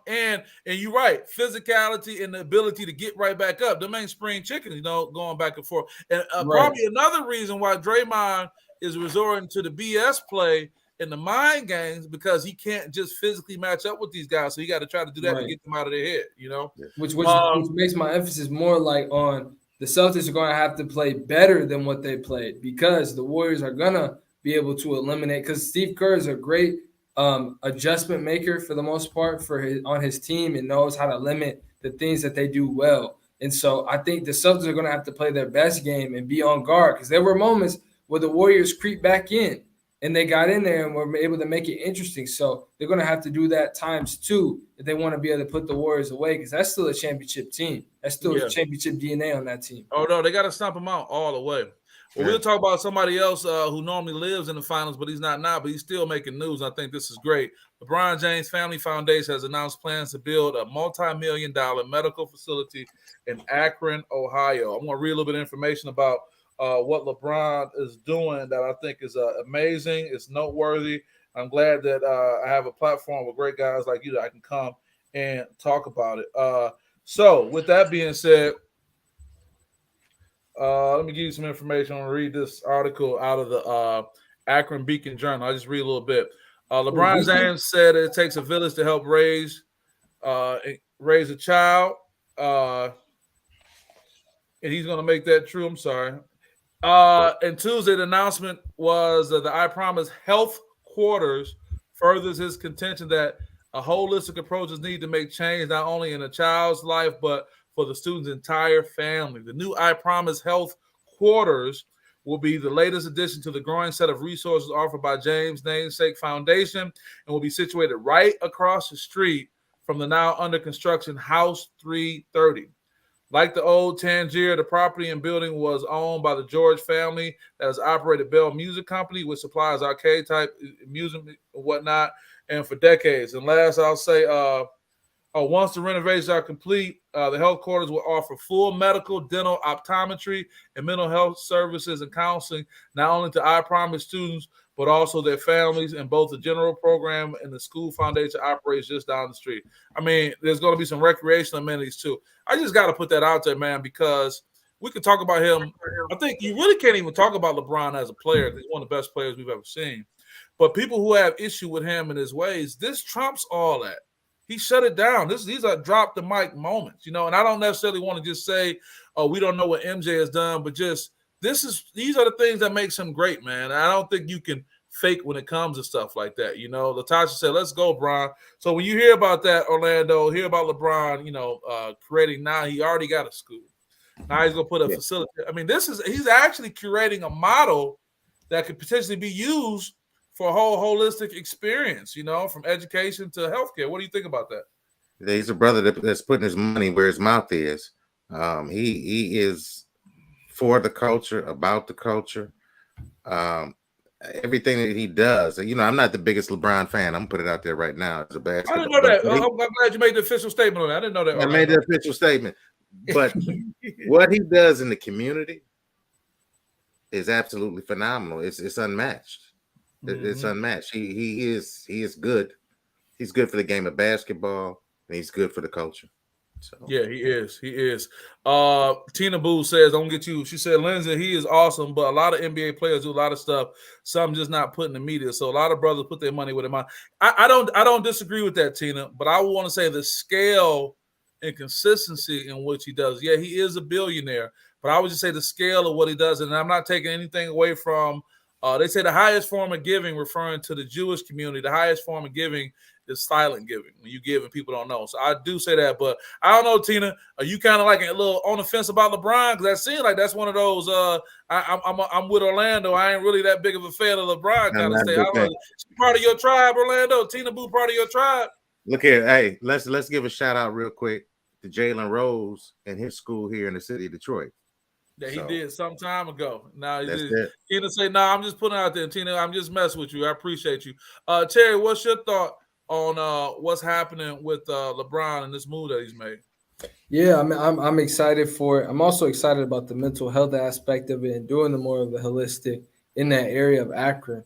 [SPEAKER 1] and you're right, physicality and the ability to get right back up. Them ain't spring chickens, going back and forth. And probably another reason why Draymond is resorting to the BS play in the mind games, because he can't just physically match up with these guys. So you got to try to do that to get them out of their head,
[SPEAKER 2] Which makes my emphasis more like on the Celtics are going to have to play better than what they played, because the Warriors are going to be able to eliminate, because Steve Kerr is a great adjustment maker for the most part on his team, and knows how to limit the things that they do well. And so I think the Celtics are going to have to play their best game and be on guard, because there were moments where the Warriors creep back in and they got in there and were able to make it interesting. So they're going to have to do that times two if they want to be able to put the Warriors away, because that's still a championship team. That's still a championship DNA on that team.
[SPEAKER 1] Oh, no, they got to stomp them out all the way. Well, we'll talk about somebody else who normally lives in the finals, but he's not now, but he's still making news. I think this is great. LeBron James Family Foundation has announced plans to build a multi-million-dollar medical facility in Akron, Ohio. I'm going to read a little bit of information about what LeBron is doing that I think is amazing. It's noteworthy. I'm glad that I have a platform with great guys like you that I can come and talk about it. So with that being said, let me give you some information. I'm going to read this article out of the Akron Beacon Journal. I'll just read a little bit. LeBron James said it takes a village to help raise a child. And he's going to make that true. I'm sorry. And Tuesday, the announcement was the I Promise Health Quarters furthers his contention that a holistic approach is needed to make change not only in a child's life, but for the student's entire family. The new I Promise Health Quarters will be the latest addition to the growing set of resources offered by James Namesake Foundation and will be situated right across the street from the now under construction House 330. Like the old Tangier, the property and building was owned by the George family that has operated Bell Music Company, which supplies arcade-type music and whatnot, and for decades. And last, I'll say, once the renovations are complete, the health quarters will offer full medical, dental, optometry, and mental health services and counseling, not only to I Promise students, but also their families, and both the general program and the school foundation operates just down the street. I mean, there's going to be some recreational amenities too. I just got to put that out there, man, because we can talk about him. I think you really can't even talk about LeBron as a player. He's one of the best players we've ever seen. But people who have issue with him and his ways, this trumps all that. He shut it down. These are drop the mic moments, and I don't necessarily want to just say, oh, we don't know what MJ has done, but just these are the things that makes him great, man. And I don't think you can fake when it comes to stuff like that. Latasha said, let's go, Bron. So when you hear about that, Orlando, hear about LeBron, creating, now he already got a school. Now he's going to put a facility. I mean, he's actually curating a model that could potentially be used for a whole holistic experience, from education to healthcare. What do you think about that?
[SPEAKER 3] He's a brother that's putting his money where his mouth is. He is for the culture, about the culture. Everything that he does. You know, I'm not the biggest LeBron fan. I'm gonna put it out there right now as a basketball.
[SPEAKER 1] I didn't know that. I'm glad you made the official statement on that. I didn't know that.
[SPEAKER 3] I made the official statement. But what he does in the community is absolutely phenomenal. It's unmatched. It's unmatched. He is good. He's good for the game of basketball, and he's good for the culture. So
[SPEAKER 1] yeah, he is. He is. Tina Boo says, "Don't get you." She said, "Lindsay, he is awesome, but a lot of NBA players do a lot of stuff. Some just not put in the media. So a lot of brothers put their money where their mind." I don't disagree with that, Tina. But I want to say the scale and consistency in which he does. Yeah, he is a billionaire, but I would just say the scale of what he does, and I'm not taking anything away from. They say the highest form of giving, referring to the Jewish community, the highest form of giving is silent giving, when you give and people don't know. So I do say that, but I don't know, Tina, are you kind of like a little on the fence about LeBron? Because that seems like that's one of those. I'm with Orlando. I ain't really that big of a fan of LeBron kind of thing. I don't know. Part of your tribe, Orlando. Tina Boo, part of your tribe.
[SPEAKER 3] Look here, hey, let's give a shout out real quick to Jalen Rose and his school here in the city of Detroit.
[SPEAKER 1] That he did some time ago. Now
[SPEAKER 3] that's it.
[SPEAKER 1] Tina say, "No, I'm just putting it out there." Tina, I'm just messing with you. I appreciate you. Terry, what's your thought on what's happening with LeBron and this move that he's made?
[SPEAKER 2] Yeah, I'm excited for it. I'm also excited about the mental health aspect of it and doing the more of the holistic in that area of Akron.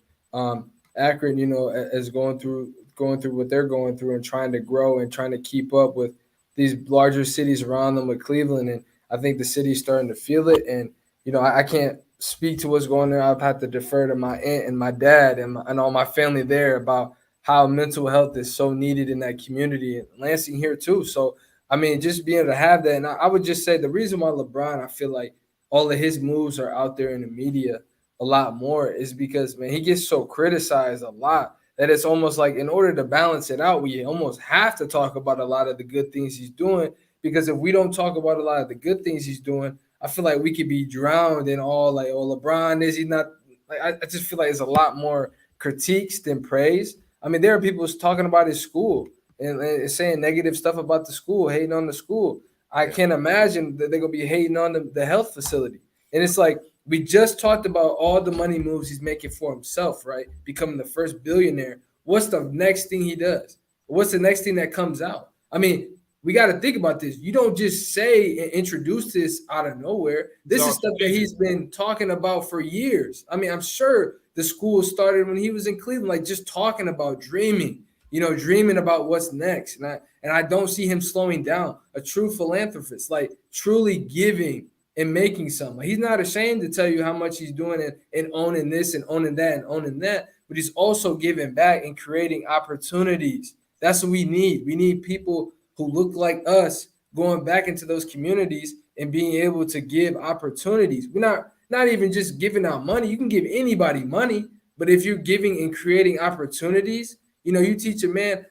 [SPEAKER 2] Akron, you know, is going through what they're going through and trying to grow and trying to keep up with these larger cities around them with Cleveland. And I think the city's starting to feel it. And, you know, I can't speak to what's going on. I've had to defer to my aunt and my dad and all my family there about how mental health is so needed in that community, and Lansing here too. So, I mean, just being able to have that. And I would just say the reason why LeBron, I feel like all of his moves are out there in the media a lot more is because, man, he gets so criticized a lot that it's almost like in order to balance it out, we almost have to talk about a lot of the good things he's doing. Because if we don't talk about a lot of the good things he's doing, I feel like we could be drowned in all like, oh, LeBron is he not like I just feel like there's a lot more critiques than praise. I mean, there are people talking about his school and saying negative stuff about the school, hating on the school. I can't imagine that they're gonna be hating on the health facility. And it's like we just talked about all the money moves he's making for himself, right? Becoming the first billionaire. What's the next thing he does? What's the next thing that comes out? I mean, we got to think about this. You don't just say and introduce this out of nowhere. This is stuff that he's been talking about for years. I mean, I'm sure the school started when he was in Cleveland, like just talking about dreaming, you know, dreaming about what's next. And I don't see him slowing down. A true philanthropist, like truly giving and making something. He's not ashamed to tell you how much he's doing and owning this and owning that and owning that, but he's also giving back and creating opportunities. That's what we need. We need people who look like us going back into those communities and being able to give opportunities. We're not even just giving out money. You can give anybody money, but if you're giving and creating opportunities, you know, you teach a man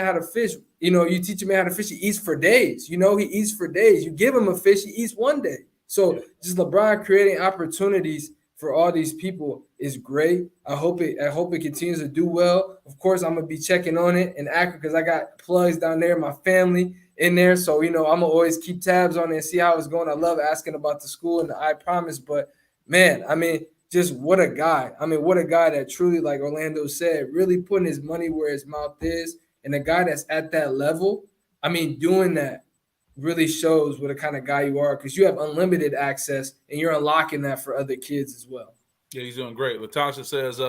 [SPEAKER 2] how to fish. You know, you teach a man how to fish. He eats for days. You know, he eats for days. You give him a fish, he eats one day. So just LeBron creating opportunities for all these people is great. I hope it continues to do well. Of course, I'm gonna be checking on it in Akron because I got plugs down there, my family in there. So, you know, I'm gonna always keep tabs on it and see how it's going. I love asking about the school and the I Promise, but man, I mean, just what a guy. I mean, what a guy that truly, like Orlando said, really putting his money where his mouth is. And a guy that's at that level, I mean, doing that really shows what a kind of guy you are because you have unlimited access and you're unlocking that for other kids as well.
[SPEAKER 1] Yeah, he's doing great. Latasha says,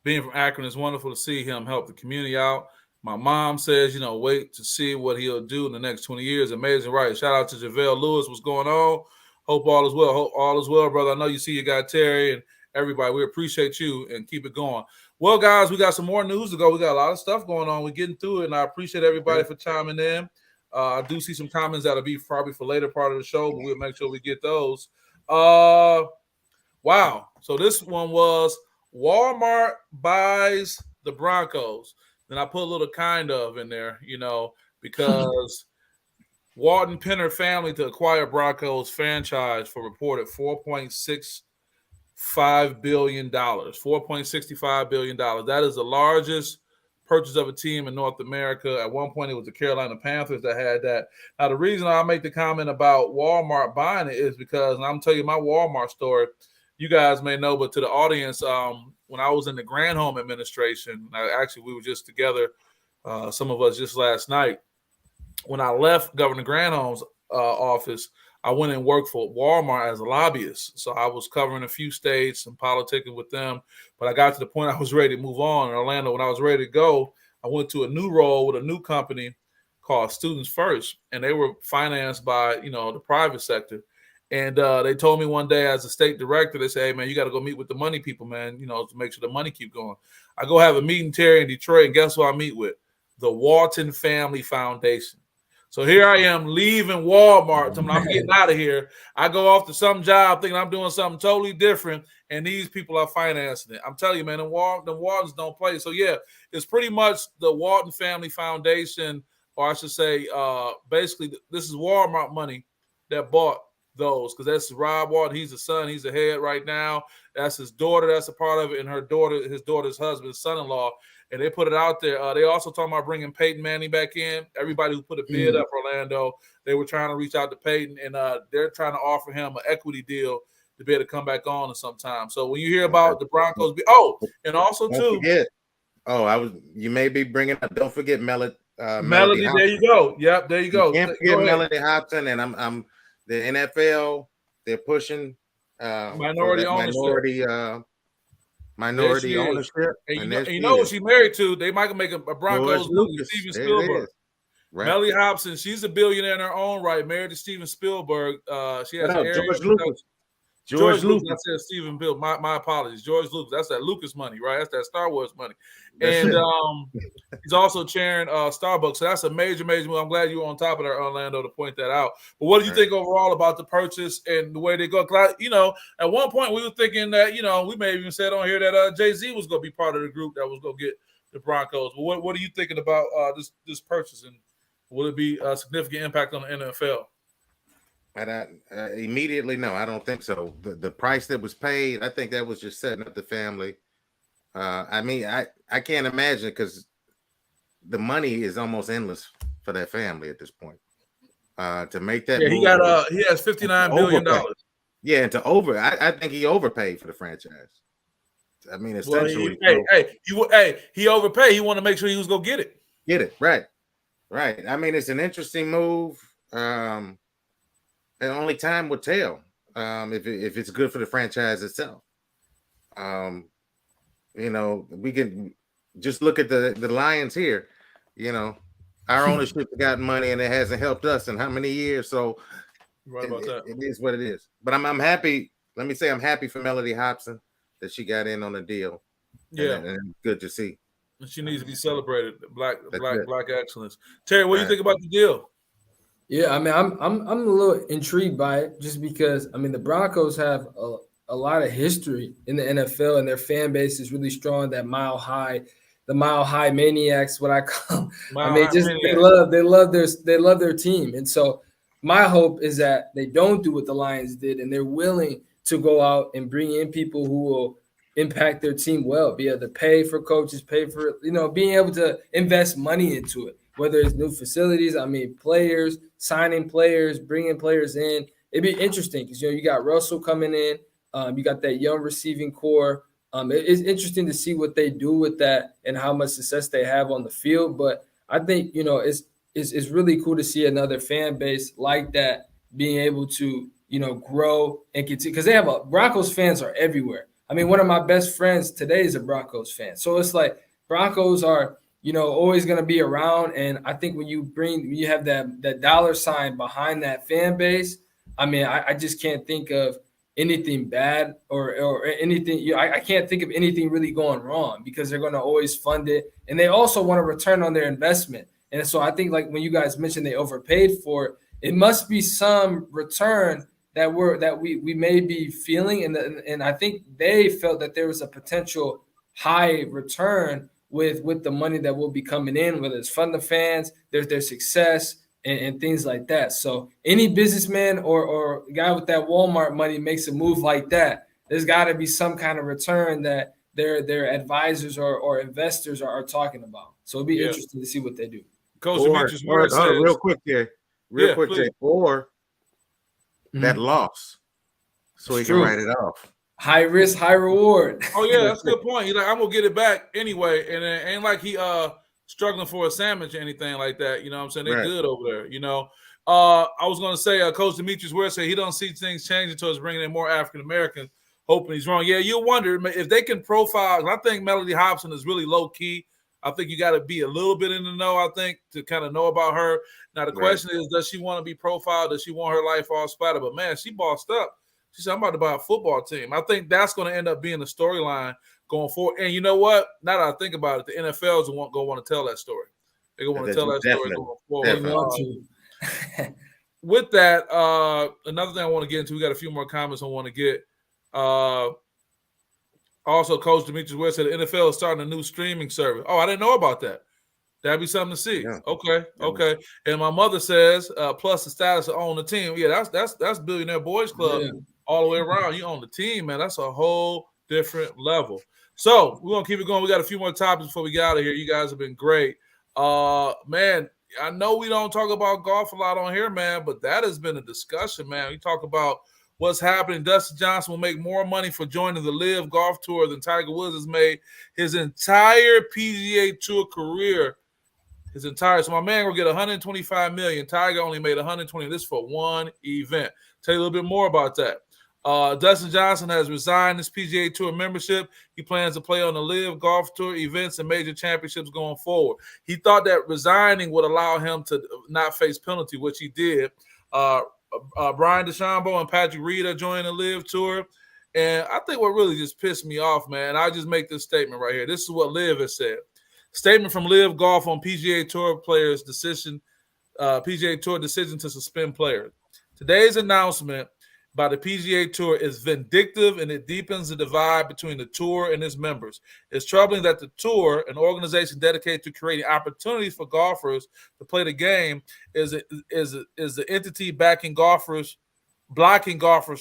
[SPEAKER 1] being from Akron, it's wonderful to see him help the community out. My mom says, you know, wait to see what he'll do in the next 20 years. Amazing, right? Shout out to JaVale Lewis. What's going on? Hope all is well. Hope all is well, brother. I know you see your guy Terry and everybody. We appreciate you and keep it going. Well, guys, we got some more news to go. We got a lot of stuff going on. We're getting through it, and I appreciate everybody for chiming in. I do see some comments that'll be probably for later part of the show, but we'll make sure we get those. Wow. So this one was Walmart buys the Broncos. Then I put a little kind of in there, you know, because Walton Penner family to acquire Broncos franchise for reported $4.65 billion. $4.65 billion. That is the largest purchase of a team in North America. At one point, it was the Carolina Panthers that had that. Now, the reason I make the comment about Walmart buying it is because, and I'm telling you my Walmart story, you guys may know, but to the audience, when I was in the Granholm administration, we were just together, some of us just last night. When I left Governor Granholm's office, I went and worked for Walmart as a lobbyist. So I was covering a few states and politicking with them. But I got to the point I was ready to move on in Orlando. When I was ready to go, I went to a new role with a new company called Students First. And they were financed by, the private sector. And they told me one day as a state director, they say, hey, man, you got to go meet with the money people, man, to make sure the money keep going. I go have a meeting, Terry, in Detroit, and guess who I meet with? The Walton Family Foundation. So here I am leaving Walmart. I'm getting out of here. I go off to some job thinking I'm doing something totally different, and these people are financing it. I'm telling you, man, the Waltons don't play. So, yeah, it's pretty much the Walton Family Foundation, or I should say basically this is Walmart money that bought those, because that's Rob Walton. He's the son. He's the head right now. That's his daughter. That's a part of it, and his daughter's husband, son-in-law. And they put it out there. They also talking about bringing Peyton Manning back in. Everybody who put a bid up for Orlando, they were trying to reach out to Peyton, and they're trying to offer him an equity deal to be able to come back on at some time. So when you hear about the Broncos, and also too,
[SPEAKER 3] you may be bringing up. Don't forget Melody.
[SPEAKER 1] Melody, there you go. Yep, there you go.
[SPEAKER 3] Can't forget Melody Hobson, and I'm the NFL. They're pushing minority ownership. Minority ownership.
[SPEAKER 1] And you know what she's married to? They might make a Broncos movie, Steven Spielberg. Right. Melly Hobson, she's a billionaire in her own right, married to Steven Spielberg. She has
[SPEAKER 3] George Lucas.
[SPEAKER 1] George Lucas. I said Steven Bill. My apologies. George Lucas. That's that Lucas money, right? That's that Star Wars money. And he's also chairing Starbucks. So that's a major move. I'm glad you were on top of that, Orlando, to point that out. But what do you think overall about the purchase and the way they go? At one point we were thinking that, we may have even said on here that Jay-Z was going to be part of the group that was going to get the Broncos. But what are you thinking about this purchase, and will it be a significant impact on the NFL?
[SPEAKER 3] Immediately, no, I don't think so. The price that was paid, I think that was just setting up the family. I can't imagine, because the money is almost endless for that family at this point. To make that,
[SPEAKER 1] he has $59 billion.
[SPEAKER 3] Yeah, and I think he overpaid for the franchise. I mean, essentially,
[SPEAKER 1] he overpaid. He wanted to make sure he was gonna get it.
[SPEAKER 3] Get it right. I mean, it's an interesting move. And only time will tell if it's good for the franchise itself. We can just look at the Lions here. Our ownership got money, and it hasn't helped us in how many years? So it is what it is. But I'm happy. Let me say I'm happy for Melody Hobson that she got in on the deal. Yeah, and good to see.
[SPEAKER 1] And she needs to be celebrated. Black excellence. Terry, what do you think about the deal?
[SPEAKER 2] Yeah, I mean, I'm a little intrigued by it, just because the Broncos have a lot of history in the NFL, and their fan base is really strong. That mile high maniacs, what I call. They love their team, and so my hope is that they don't do what the Lions did, and they're willing to go out and bring in people who will impact their team well, be able to pay for coaches, pay for being able to invest money into it. Whether it's new facilities, players, signing players, bringing players in. It'd be interesting because, you got Russell coming in. You got that young receiving core. It's interesting to see what they do with that and how much success they have on the field. But I think, it's really cool to see another fan base like that being able to, grow and continue. Because they have Broncos fans are everywhere. One of my best friends today is a Broncos fan. So it's like Broncos are – always going to be around. And I think when you have that dollar sign behind that fan base, I just can't think of anything bad or anything. I can't think of anything really going wrong, because they're going to always fund it. And they also want to return on their investment. And so I think, like when you guys mentioned they overpaid for it, it must be some return that we may be feeling. And I think they felt that there was a potential high return with the money that will be coming in, whether it's from the fans, there's their success and things like that. So any businessman or guy with that Walmart money makes a move like that, there's got to be some kind of return that their advisors or investors are talking about. So it'll be interesting to see what they do.
[SPEAKER 1] Coach Demetrius Ware says,
[SPEAKER 3] real quick there. Or that loss. So he can write it off.
[SPEAKER 2] High risk, high reward.
[SPEAKER 1] Oh, yeah, that's a good point. He's like, I'm going to get it back anyway. And it ain't like he struggling for a sandwich or anything like that. You know what I'm saying? They're good over there, you know. I was going to say, Coach Demetrius Ware said he don't see things changing until it's bringing in more African-Americans. Hoping he's wrong. Yeah, you'll wonder if they can profile. I think Melody Hobson is really low-key. I think you got to be a little bit in the know, I think, to kind of know about her. Now, the question is, does she want to be profiled? Does she want her life all splattered? But, man, she bossed up. She said, I'm about to buy a football team. I think that's going to end up being the storyline going forward. And you know what? Now that I think about it, the NFL is going to want to tell that story. They're going to want to tell that story going forward. With that, another thing I want to get into, we got a few more comments I want to get. Also, Coach Demetrius Ware said the NFL is starting a new streaming service. Oh, I didn't know about that. That'd be something to see. Yeah. Okay. And my mother says, plus the status of own the team. Yeah, that's Billionaire Boys Club all the way around. You own the team, man. That's a whole different level. So we're gonna keep it going. We got a few more topics before we get out of here. You guys have been great. Man, I know we don't talk about golf a lot on here, man, but that has been a discussion, man. We talk about what's happening. Dustin Johnson will make more money for joining the LIV Golf Tour than Tiger Woods has made his entire PGA Tour career. So my man will get $125 million. Tiger only made $120. This for one event. Tell you a little bit more about that. Dustin Johnson has resigned his PGA Tour membership. He plans to play on the LIV Golf Tour events and major championships going forward. He thought that resigning would allow him to not face penalty, which he did. Brian DeChambeau and Patrick Reed are joining the LIV Tour. And I think what really just pissed me off, man, I'll just make this statement right here. This is what LIV has said. Statement from LIV Golf on PGA Tour players' decision, PGA Tour decision to suspend players. Today's announcement by the PGA Tour is vindictive and it deepens the divide between the tour and its members. It's troubling that the tour, an organization dedicated to creating opportunities for golfers to play the game, is the entity blocking golfers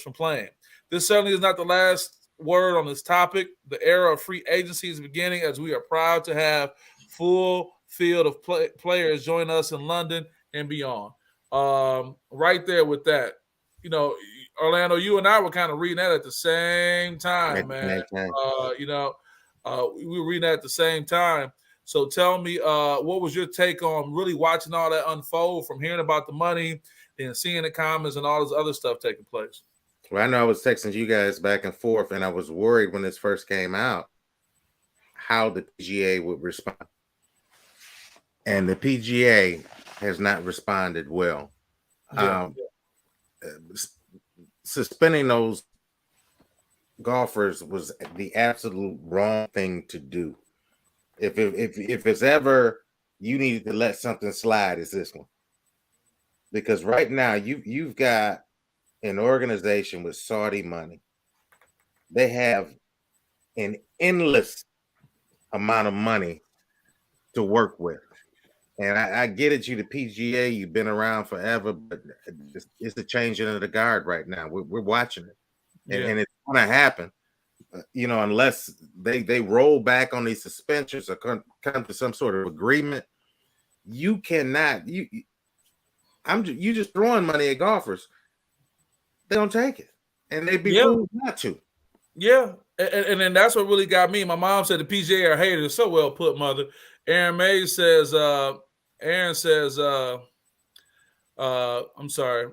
[SPEAKER 1] from playing. This certainly is not the last word on this topic. The era of free agency is beginning as we are proud to have full field of players join us in London and beyond. Right there with that, you know, Orlando, you and I were kind of reading that at the same time, man. We were reading that at the same time. So tell me, what was your take on really watching all that unfold, from hearing about the money and seeing the comments and all this other stuff taking place?
[SPEAKER 3] Well, I know I was texting you guys back and forth, and I was worried when this first came out how the PGA would respond. And the PGA has not responded well. Suspending those golfers was the absolute wrong thing to do. If it's ever you needed to let something slide, it's this one. Because right now you've got an organization with Saudi money. They have an endless amount of money to work with. And I get it, you the PGA, you've been around forever, but it's the changing of the guard right now. We're watching it. And it's going to happen, unless they roll back on these suspensions or come to some sort of agreement. You cannot, you just throwing money at golfers. They don't take it. And they'd be fooled not to.
[SPEAKER 1] Yeah. And then that's what really got me. My mom said the PGA are haters. So well put, mother. Aaron May says, I'm sorry.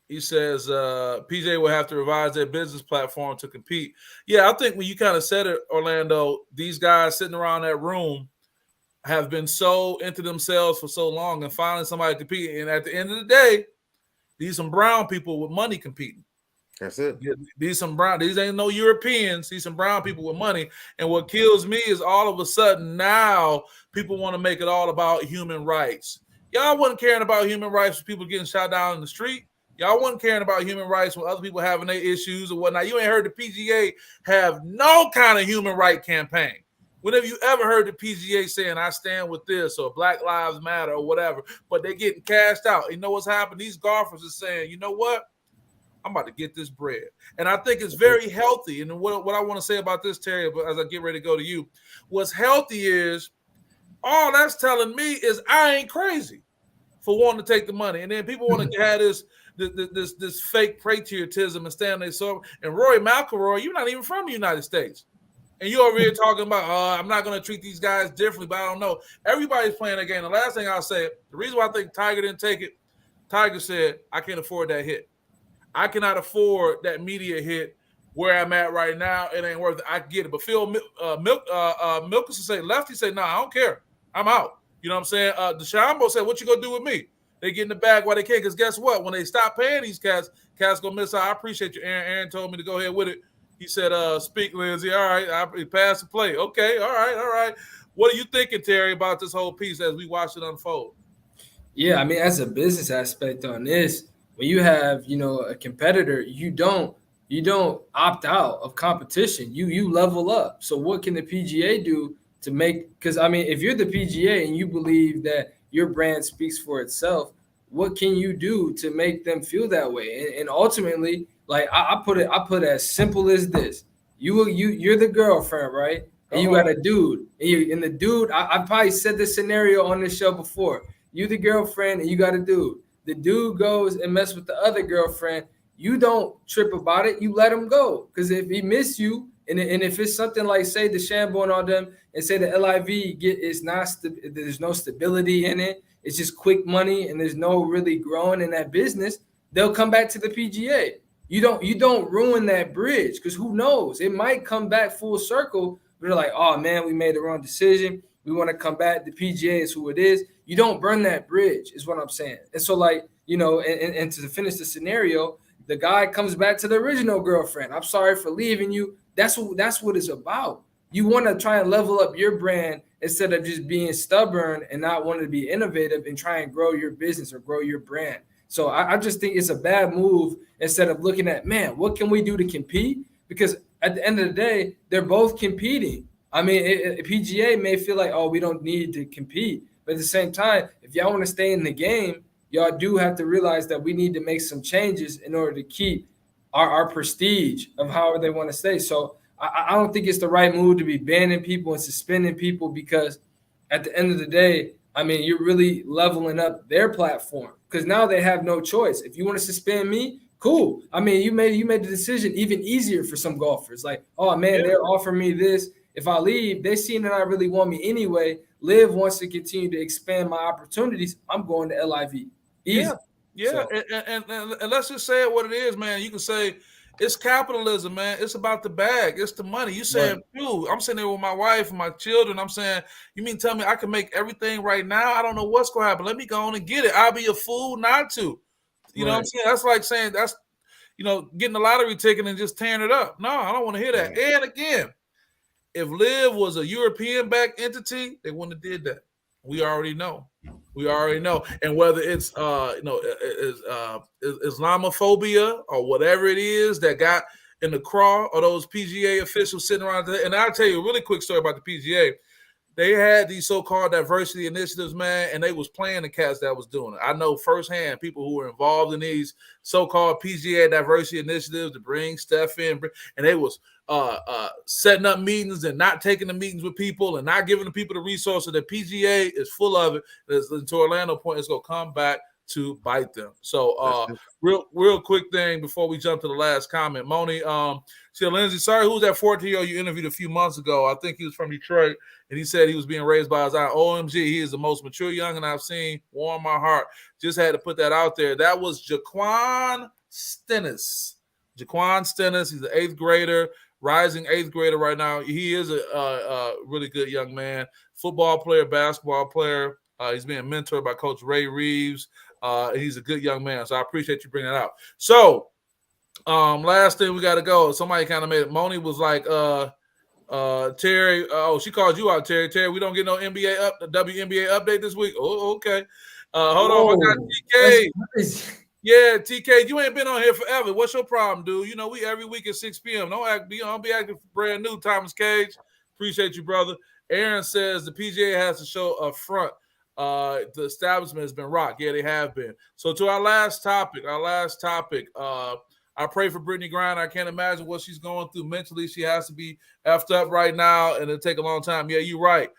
[SPEAKER 1] He says PGA will have to revise their business platform to compete. Yeah, I think when you kind of said it, Orlando, these guys sitting around that room have been so into themselves for so long, and finally somebody competing. And at the end of the day, these some brown people with money competing.
[SPEAKER 3] That's it.
[SPEAKER 1] These ain't no Europeans. These some brown people with money. And what kills me is all of a sudden now people want to make it all about human rights. Y'all wasn't caring about human rights when people getting shot down in the street. Y'all wasn't caring about human rights when other people having their issues or whatnot. You ain't heard the PGA have no kind of human right campaign. Whenever you ever heard the PGA saying, I stand with this or Black Lives Matter or whatever, but they getting cashed out. You know what's happened? These golfers are saying, you know what? I'm about to get this bread. And I think it's very healthy. And what I want to say about this, Terry, as I get ready to go to you, what's healthy is All that's telling me is I ain't crazy for wanting to take the money. And then people want to have this fake patriotism and stand there. So, and Rory McIlroy, you're not even from the United States. And you over here talking about, I'm not going to treat these guys differently, but I don't know. Everybody's playing a game. The last thing I'll say, the reason why I think Tiger didn't take it, Tiger said, I can't afford that hit. I cannot afford that media hit where I'm at right now. It ain't worth it. I get it. But Phil Mickelson say, lefty say, no, I don't care. I'm out. You know what I'm saying? DeChambeau said, what you going to do with me? They get in the bag while they can, because guess what? When they stop paying these cats going to miss out. I appreciate you, Aaron. Aaron told me to go ahead with it. He said, speak, Lindsay. All right, I pass the play. Okay, all right. What are you thinking, Terry, about this whole piece as we watch it unfold?
[SPEAKER 2] Yeah, I mean, as a business aspect on this, when you have, a competitor, you don't opt out of competition. You level up. So what can the PGA do to make, because I mean, if you're the PGA and you believe that your brand speaks for itself, what can you do to make them feel that way? And ultimately, like I put it as simple as this: you're the girlfriend, right? And you got a dude, and the dude, I probably said this scenario on this show before. You the girlfriend, and you got a dude. The dude goes and mess with the other girlfriend. You don't trip about it. You let him go, because if he miss you, and if it's something like, say, DeChambeau and all them, and say the LIV is not, there's no stability in it. It's just quick money, and there's no really growing in that business. They'll come back to the PGA. You don't ruin that bridge, because who knows? It might come back full circle. But they're like, oh man, we made the wrong decision. We want to come back. The PGA is who it is. You don't burn that bridge, is what I'm saying. And so, like, and to finish the scenario, the guy comes back to the original girlfriend. I'm sorry for leaving you. That's what it's about. You want to try and level up your brand instead of just being stubborn and not wanting to be innovative and try and grow your business or grow your brand. So I just think it's a bad move instead of looking at, man, what can we do to compete? Because at the end of the day, they're both competing. I mean, PGA may feel like, oh, we don't need to compete. But at the same time, if y'all want to stay in the game, y'all do have to realize that we need to make some changes in order to keep our prestige of however they want to stay. So I don't think it's the right move to be banning people and suspending people, because at the end of the day, I mean, you're really leveling up their platform, because now they have no choice. If you want to suspend me, cool. I mean, you made the decision even easier for some golfers. Like, oh man, they're offering me this. If I leave, they seem to not really want me anyway. Liv wants to continue to expand my opportunities. I'm going to LIV. Easy.
[SPEAKER 1] Yeah. So. And let's just say it what it is, man. You can say it's capitalism, man. It's about the bag. It's the money. You saying, dude, I'm sitting there with my wife and my children. I'm saying, you mean tell me I can make everything right now? I don't know what's going to happen. Let me go on and get it. I'll be a fool not to. You know what I'm saying? That's like saying that's, getting the lottery ticket and just tearing it up. No, I don't want to hear that. And again, if Liv was a European-backed entity, they wouldn't have did that. We already know. And whether it's Islamophobia or whatever it is that got in the craw, or those PGA officials sitting around there. And I'll tell you a really quick story about the PGA. They had these so-called diversity initiatives, man, and they was playing the cats that was doing it. I know firsthand people who were involved in these so-called PGA diversity initiatives to bring stuff in, and they was setting up meetings and not taking the meetings with people and not giving the people the resources. The PGA is full of it. To Orlando point, it's going to come back to bite them. So real quick thing before we jump to the last comment. Moni, Lindsay, sorry, who's that 14-year-old you interviewed a few months ago? I think he was from Detroit, and he said he was being raised by his aunt. OMG, he is the most mature youngin' I've seen. Warm my heart. Just had to put that out there. That was Jaquan Stennis. He's an 8th grader, rising 8th grader right now. He is a really good young man. Football player, basketball player. He's being mentored by Coach Ray Reeves. He's a good young man, so I appreciate you bringing that out. So, last thing we got to go. Somebody kind of made it. Moni was like, Terry. She called you out, Terry. Terry, we don't get no WNBA update this week. Oh, okay. Hold on, I got TK. Yeah, TK, you ain't been on here forever. What's your problem, dude? We every week at 6 p.m. Don't be acting brand new, Thomas Cage. Appreciate you, brother. Aaron says the PGA has to show up front. The establishment has been rocked. Yeah, they have been. So to our last topic, I pray for Brittney Griner. I can't imagine what she's going through mentally. She has to be effed up right now, and it'll take a long time. Yeah, you're right.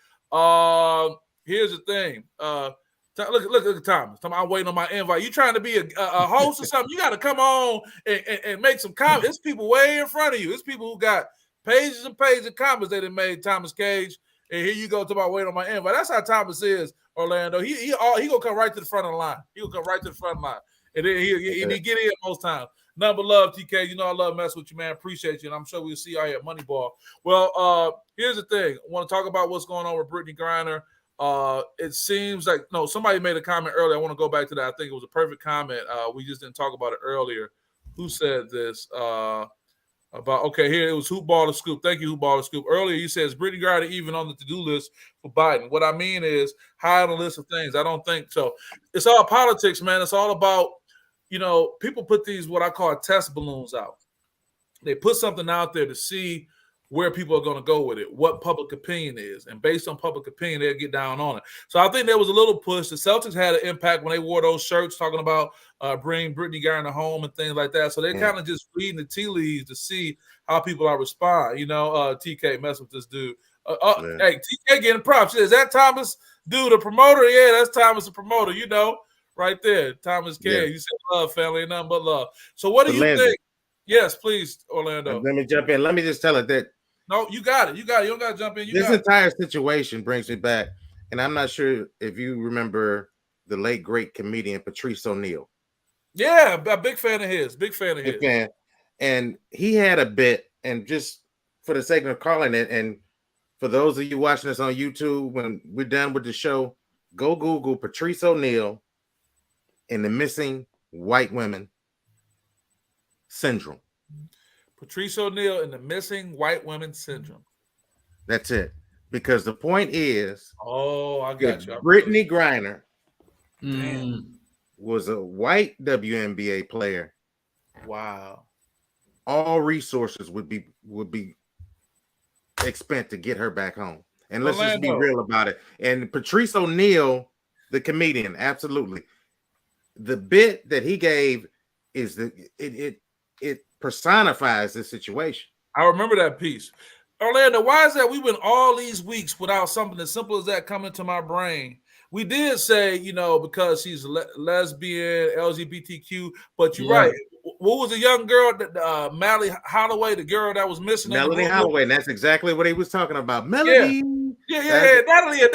[SPEAKER 1] here's the thing. Look at Thomas. I'm waiting on my invite. You trying to be a host or something? You got to come on and make some comments. It's people way in front of you. It's people who got pages and pages of comments they done made Thomas Cage. And here you go talking about waiting on my invite. That's how Thomas is, Orlando. He gonna come right to the front of the line. He'll come right to the front of the line. And then he get in most times. Nothing but love, TK. You know I love messing with you, man. Appreciate you. And I'm sure we'll see y'all here at Moneyball. Well, here's the thing. I want to talk about what's going on with Brittney Griner. It seems like somebody made a comment earlier. I want to go back to that. I think it was a perfect comment. We just didn't talk about it earlier. Who said this? Here it was Hoopball the Scoop. Thank you, Hoopball the Scoop. Earlier he says Brittney Griner even on the to-do list for Biden. What I mean is high on the list of things. I don't think so. It's all politics, man. It's all about, people put these what I call test balloons out. They put something out there to see where people are going to go with it, what public opinion is. And based on public opinion, they'll get down on it. So I think there was a little push. The Celtics had an impact when they wore those shirts talking about bring Brittney Griner home and things like that. So they're kind of just reading the tea leaves to see how people are responding. TK mess with this dude. Hey, TK getting props. Is that Thomas dude, the promoter? Yeah, that's Thomas, the promoter, right there. Thomas K. Yeah. You said love, family, and nothing but love. So what do you think? Yes, please, Orlando.
[SPEAKER 3] Let me jump in. Let me just tell it that.
[SPEAKER 1] No, you got it. You don't got to jump in.
[SPEAKER 3] This entire situation brings me back, and I'm not sure if you remember the late, great comedian Patrice O'Neal.
[SPEAKER 1] Yeah, a big fan of his.
[SPEAKER 3] And he had a bit, and just for the sake of calling it, and for those of you watching us on YouTube, when we're done with the show, go Google Patrice O'Neal and the missing white women syndrome.
[SPEAKER 1] Patrice O'Neal and the missing white women syndrome.
[SPEAKER 3] That's it. Because the point is,
[SPEAKER 1] I got you.
[SPEAKER 3] Brittney Griner was a white WNBA player.
[SPEAKER 1] Wow.
[SPEAKER 3] All resources would be expended to get her back home. And let's just be real about it. And Patrice O'Neal, the comedian, absolutely. The bit that he gave is it personifies this situation.
[SPEAKER 1] I remember that piece. Orlando, why is that we went all these weeks without something as simple as that coming to my brain? We did say, because she's lesbian, LGBTQ, but you're right. What was the young girl, Melody Holloway, the girl that was missing?
[SPEAKER 3] Melody Holloway, and that's exactly what he was talking about. Melody.
[SPEAKER 1] Yeah. Natalie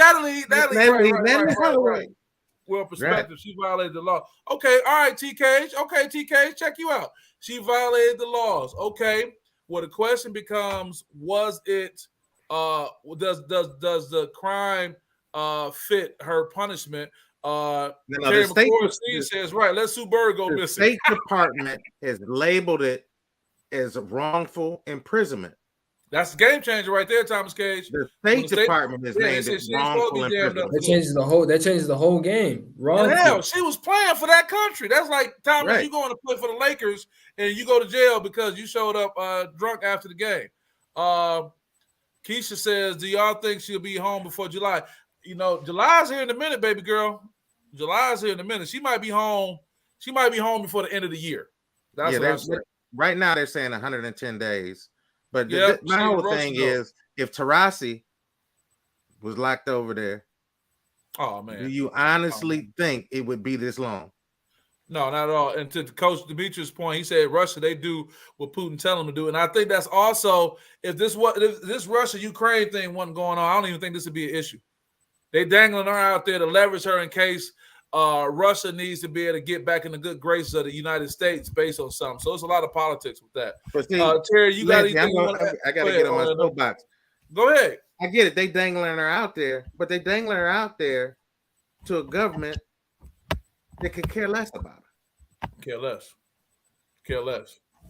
[SPEAKER 3] Holloway.
[SPEAKER 1] Well, perspective, she violated the law. Okay, all right, TK. Okay, TK, check you out. She violated the laws. Okay. Well, the question becomes: was it? Does the crime fit her punishment?
[SPEAKER 3] The state
[SPEAKER 1] says right. Let Sue Bird go missing.
[SPEAKER 3] The State Department has labeled it as wrongful imprisonment.
[SPEAKER 1] That's a game changer right there, Thomas Cage.
[SPEAKER 3] The State Department has named it wrongful imprisonment.
[SPEAKER 2] That changes the whole game.
[SPEAKER 1] Hell, she was playing for that country. That's like Thomas, you going to play for the Lakers and you go to jail because you showed up drunk after the game. Keisha says, "Do y'all think she'll be home before July?" July's here in a minute, baby girl. July's here in a minute. She might be home. She might be home before the end of the year. That's what I'm saying.
[SPEAKER 3] Right now, they're saying 110 days. But my whole thing is, if Taurasi was locked over there,
[SPEAKER 1] oh man,
[SPEAKER 3] do you honestly think it would be this long?
[SPEAKER 1] No, not at all. And to Coach Demetrius' point, he said Russia, they do what Putin tell them to do. And I think that's also, if this Russia-Ukraine thing wasn't going on, I don't even think this would be an issue. They dangling her out there to leverage her in case Russia needs to be able to get back in the good graces of the United States based on something. So it's a lot of politics with that.
[SPEAKER 3] But see,
[SPEAKER 1] Terry, you got anything
[SPEAKER 3] I got to get on my soapbox.
[SPEAKER 1] Go ahead.
[SPEAKER 3] I get it. They dangling her out there, but they dangling her out there to a government that could care less about her.
[SPEAKER 1] Care less.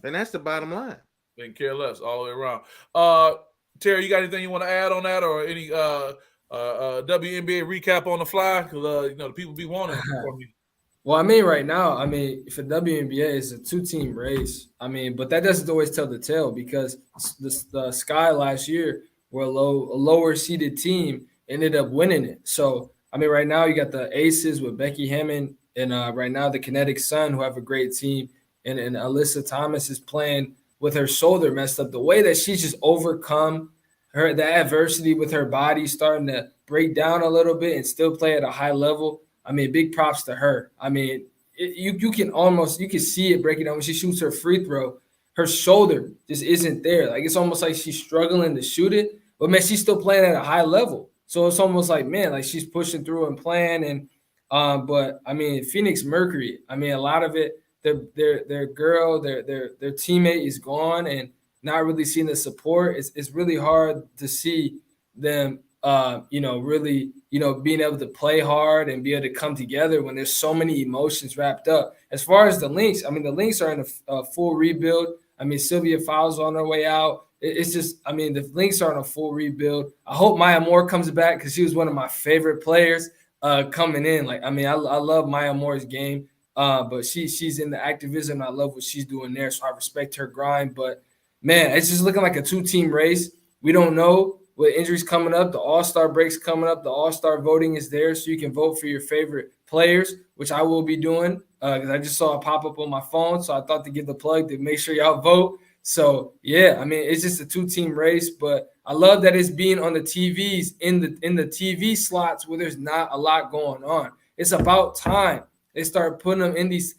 [SPEAKER 3] And that's the bottom line.
[SPEAKER 1] They can care less all the way around. Terry, you got anything you want to add on that, or any WNBA recap on the fly? Because the people be wanting from you.
[SPEAKER 2] Well, right now, for WNBA, it's a 2-team race. But that doesn't always tell the tale, because the Sky last year were a lower seeded team, ended up winning it. So right now you got the Aces with Becky Hammond, and right now the Kinetic Sun, who have a great team, and Alyssa Thomas is playing with her shoulder messed up. The way that she's just overcome the adversity with her body starting to break down a little bit and still play at a high level. I mean, big props to her. I mean, you can see it breaking down when she shoots her free throw. Her shoulder just isn't there. Like, it's almost like she's struggling to shoot it, but man, she's still playing at a high level. So it's almost like, man, like she's pushing through and playing. And but I mean, Phoenix Mercury, I mean, a lot of it, their teammate is gone and not really seeing the support. It's really hard to see them really, being able to play hard and be able to come together when there's so many emotions wrapped up. As far as the Lynx, I mean, the Lynx are in a full rebuild. I mean, Sylvia Fowles on her way out. It's just, I mean, the Lynx are in a full rebuild. I hope Maya Moore comes back because she was one of my favorite players coming in. Like, I mean, I love Maya Moore's game, but she's in the activism. I love what she's doing there, so I respect her grind. But, man, it's just looking like a two-team race. We don't know with injuries coming up. The All-Star break's coming up. The All-Star voting is there, so you can vote for your favorite players, which I will be doing because I just saw it pop up on my phone. So I thought to give the plug to make sure y'all vote. So, yeah, I mean, it's just a two-team race, but I love that it's being on the TVs in the TV slots where there's not a lot going on. It's about time they start putting them in these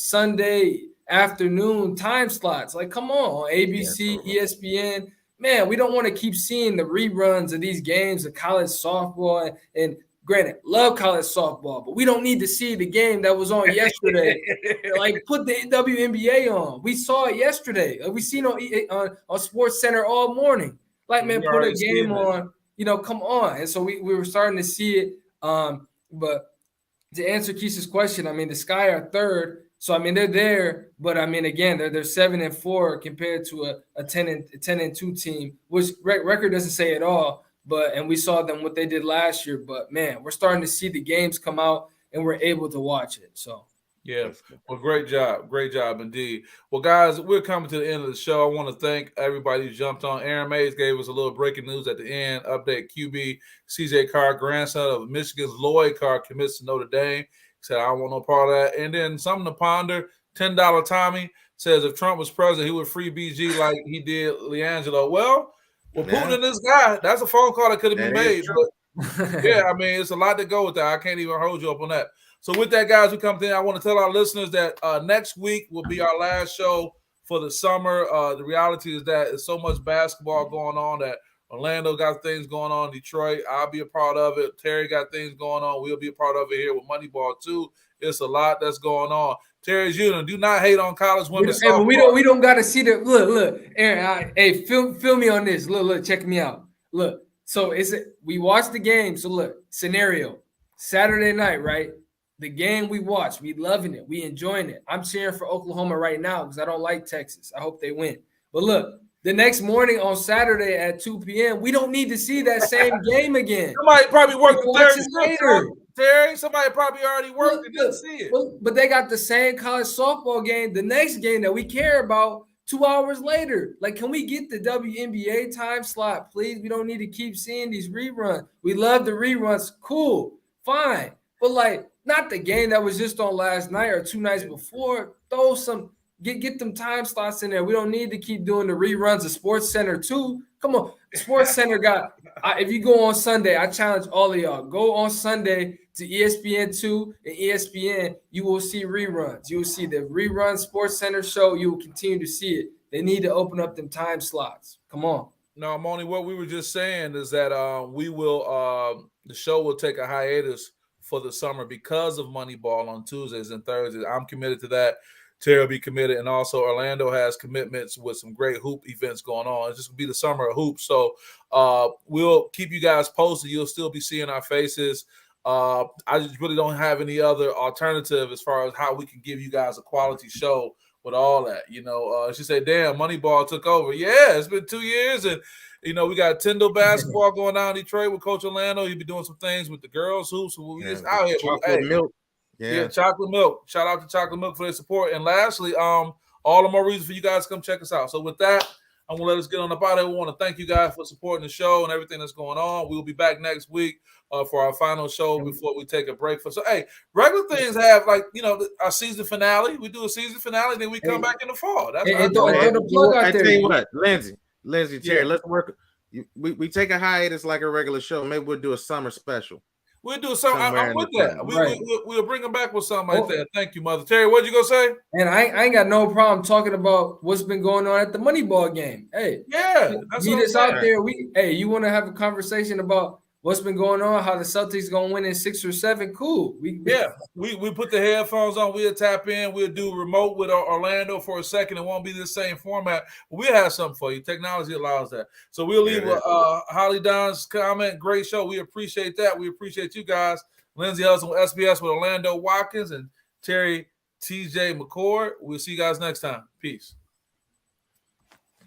[SPEAKER 2] Sunday afternoon time slots. Like, come on ABC, ESPN. Man, we don't want to keep seeing the reruns of these games of college softball. And granted, love college softball, but we don't need to see the game that was on yesterday. Like, put the WNBA on. We saw it yesterday. We seen on Sports Center all morning. Like, man, put a game on. Come on. And so we were starting to see it. But to answer Keisha's question, I mean, the Sky are third. So, I mean, they're there, but, I mean, again, they're 7-4 compared to a 10-2 team, which record doesn't say at all. And we saw them what they did last year. But, man, we're starting to see the games come out, and we're able to watch it. So,
[SPEAKER 1] yeah, well, great job indeed. Well, guys, we're coming to the end of the show. I want to thank everybody who jumped on. Aaron Mays gave us a little breaking news at the end. Update: QB CJ Carr, grandson of Michigan's Lloyd Carr, commits to Notre Dame. Said, I don't want no part of that. And then something to ponder, $10 Tommy says if Trump was president, he would free BG like he did LiAngelo. Well, Putin and this guy, that's a phone call that could have been made. But, yeah, I mean, it's a lot to go with that. I can't even hold you up on that. So with that, guys, we come to the end. I want to tell our listeners that next week will be our last show for the summer. The reality is that there's so much basketball going on that Orlando got things going on in Detroit. I'll be a part of it. Terry got things going on. We'll be a part of it here with Moneyball too. It's a lot that's going on. Terry's Union, do not hate on college women.
[SPEAKER 2] Hey, but we don't got to see the look. Aaron, hey, fill me on this. Look, check me out. Look, so we watched the game. So look, scenario Saturday night, right? The game we watched, we loving it, we enjoying it. I'm cheering for Oklahoma right now because I don't like Texas. I hope they win. But look. The next morning on Saturday at 2 p.m., we don't need to see that same game again.
[SPEAKER 1] Somebody probably worked later. Terry, somebody probably already worked and didn't see it.
[SPEAKER 2] But they got the same college softball game, the next game that we care about 2 hours later. Like, can we get the WNBA time slot, please? We don't need to keep seeing these reruns. We love the reruns. Cool, fine. But, like, not the game that was just on last night or 2 nights before. Throw some – Get them time slots in there. We don't need to keep doing the reruns of Sports Center too. Come on, Sports Center got. If you go on Sunday, I challenge all of y'all. Go on Sunday to ESPN2 and ESPN. You will see reruns. You will see the rerun Sports Center show. You will continue to see it. They need to open up them time slots. Come on.
[SPEAKER 1] No, Moni, what we were just saying is that we will. The show will take a hiatus for the summer because of Moneyball on Tuesdays and Thursdays. I'm committed to that. Terry will be committed, and also Orlando has commitments with some great hoop events going on. It's just going to be the summer of hoops, so we'll keep you guys posted. You'll still be seeing our faces. I just really don't have any other alternative as far as how we can give you guys a quality show with all that. She said, damn, Moneyball took over. Yeah, it's been 2 years, and, we got Tyndall basketball going on in Detroit with Coach Orlando. He'll be doing some things with the girls hoops. So we just out here.
[SPEAKER 3] Chocolate milk.
[SPEAKER 1] Yeah, Chocolate Milk. Shout out to Chocolate Milk for their support. And lastly, all the more reason for you guys to come check us out. So with that, I'm going to let us get on up out of here. We want to thank you guys for supporting the show and everything that's going on. We'll be back next week for our final show before we take a break. Hey, regular things have, our season finale. We do a season finale, then we come back in the fall. That's
[SPEAKER 3] I tell you what, Lindsay, Terry, let's work we take a hiatus like a regular show. Maybe we'll do a summer special.
[SPEAKER 1] We'll do something. I'm with that. We'll bring them back with something like that. Thank you, Mother Terry. What you gonna say?
[SPEAKER 2] And I ain't got no problem talking about what's been going on at the Moneyball game. Hey,
[SPEAKER 1] yeah,
[SPEAKER 2] meet us out there. You want to have a conversation about what's been going on? How the Celtics gonna win in 6 or 7? Cool. We
[SPEAKER 1] put the headphones on. We'll tap in. We'll do remote with Orlando for a second. It won't be the same format. But we'll have something for you. Technology allows that. So we'll leave Holly Don's comment. Great show. We appreciate that. We appreciate you guys. Lindsay Hudson with SPS with Orlando Watkins and Terry TJ McCord. We'll see you guys next time. Peace.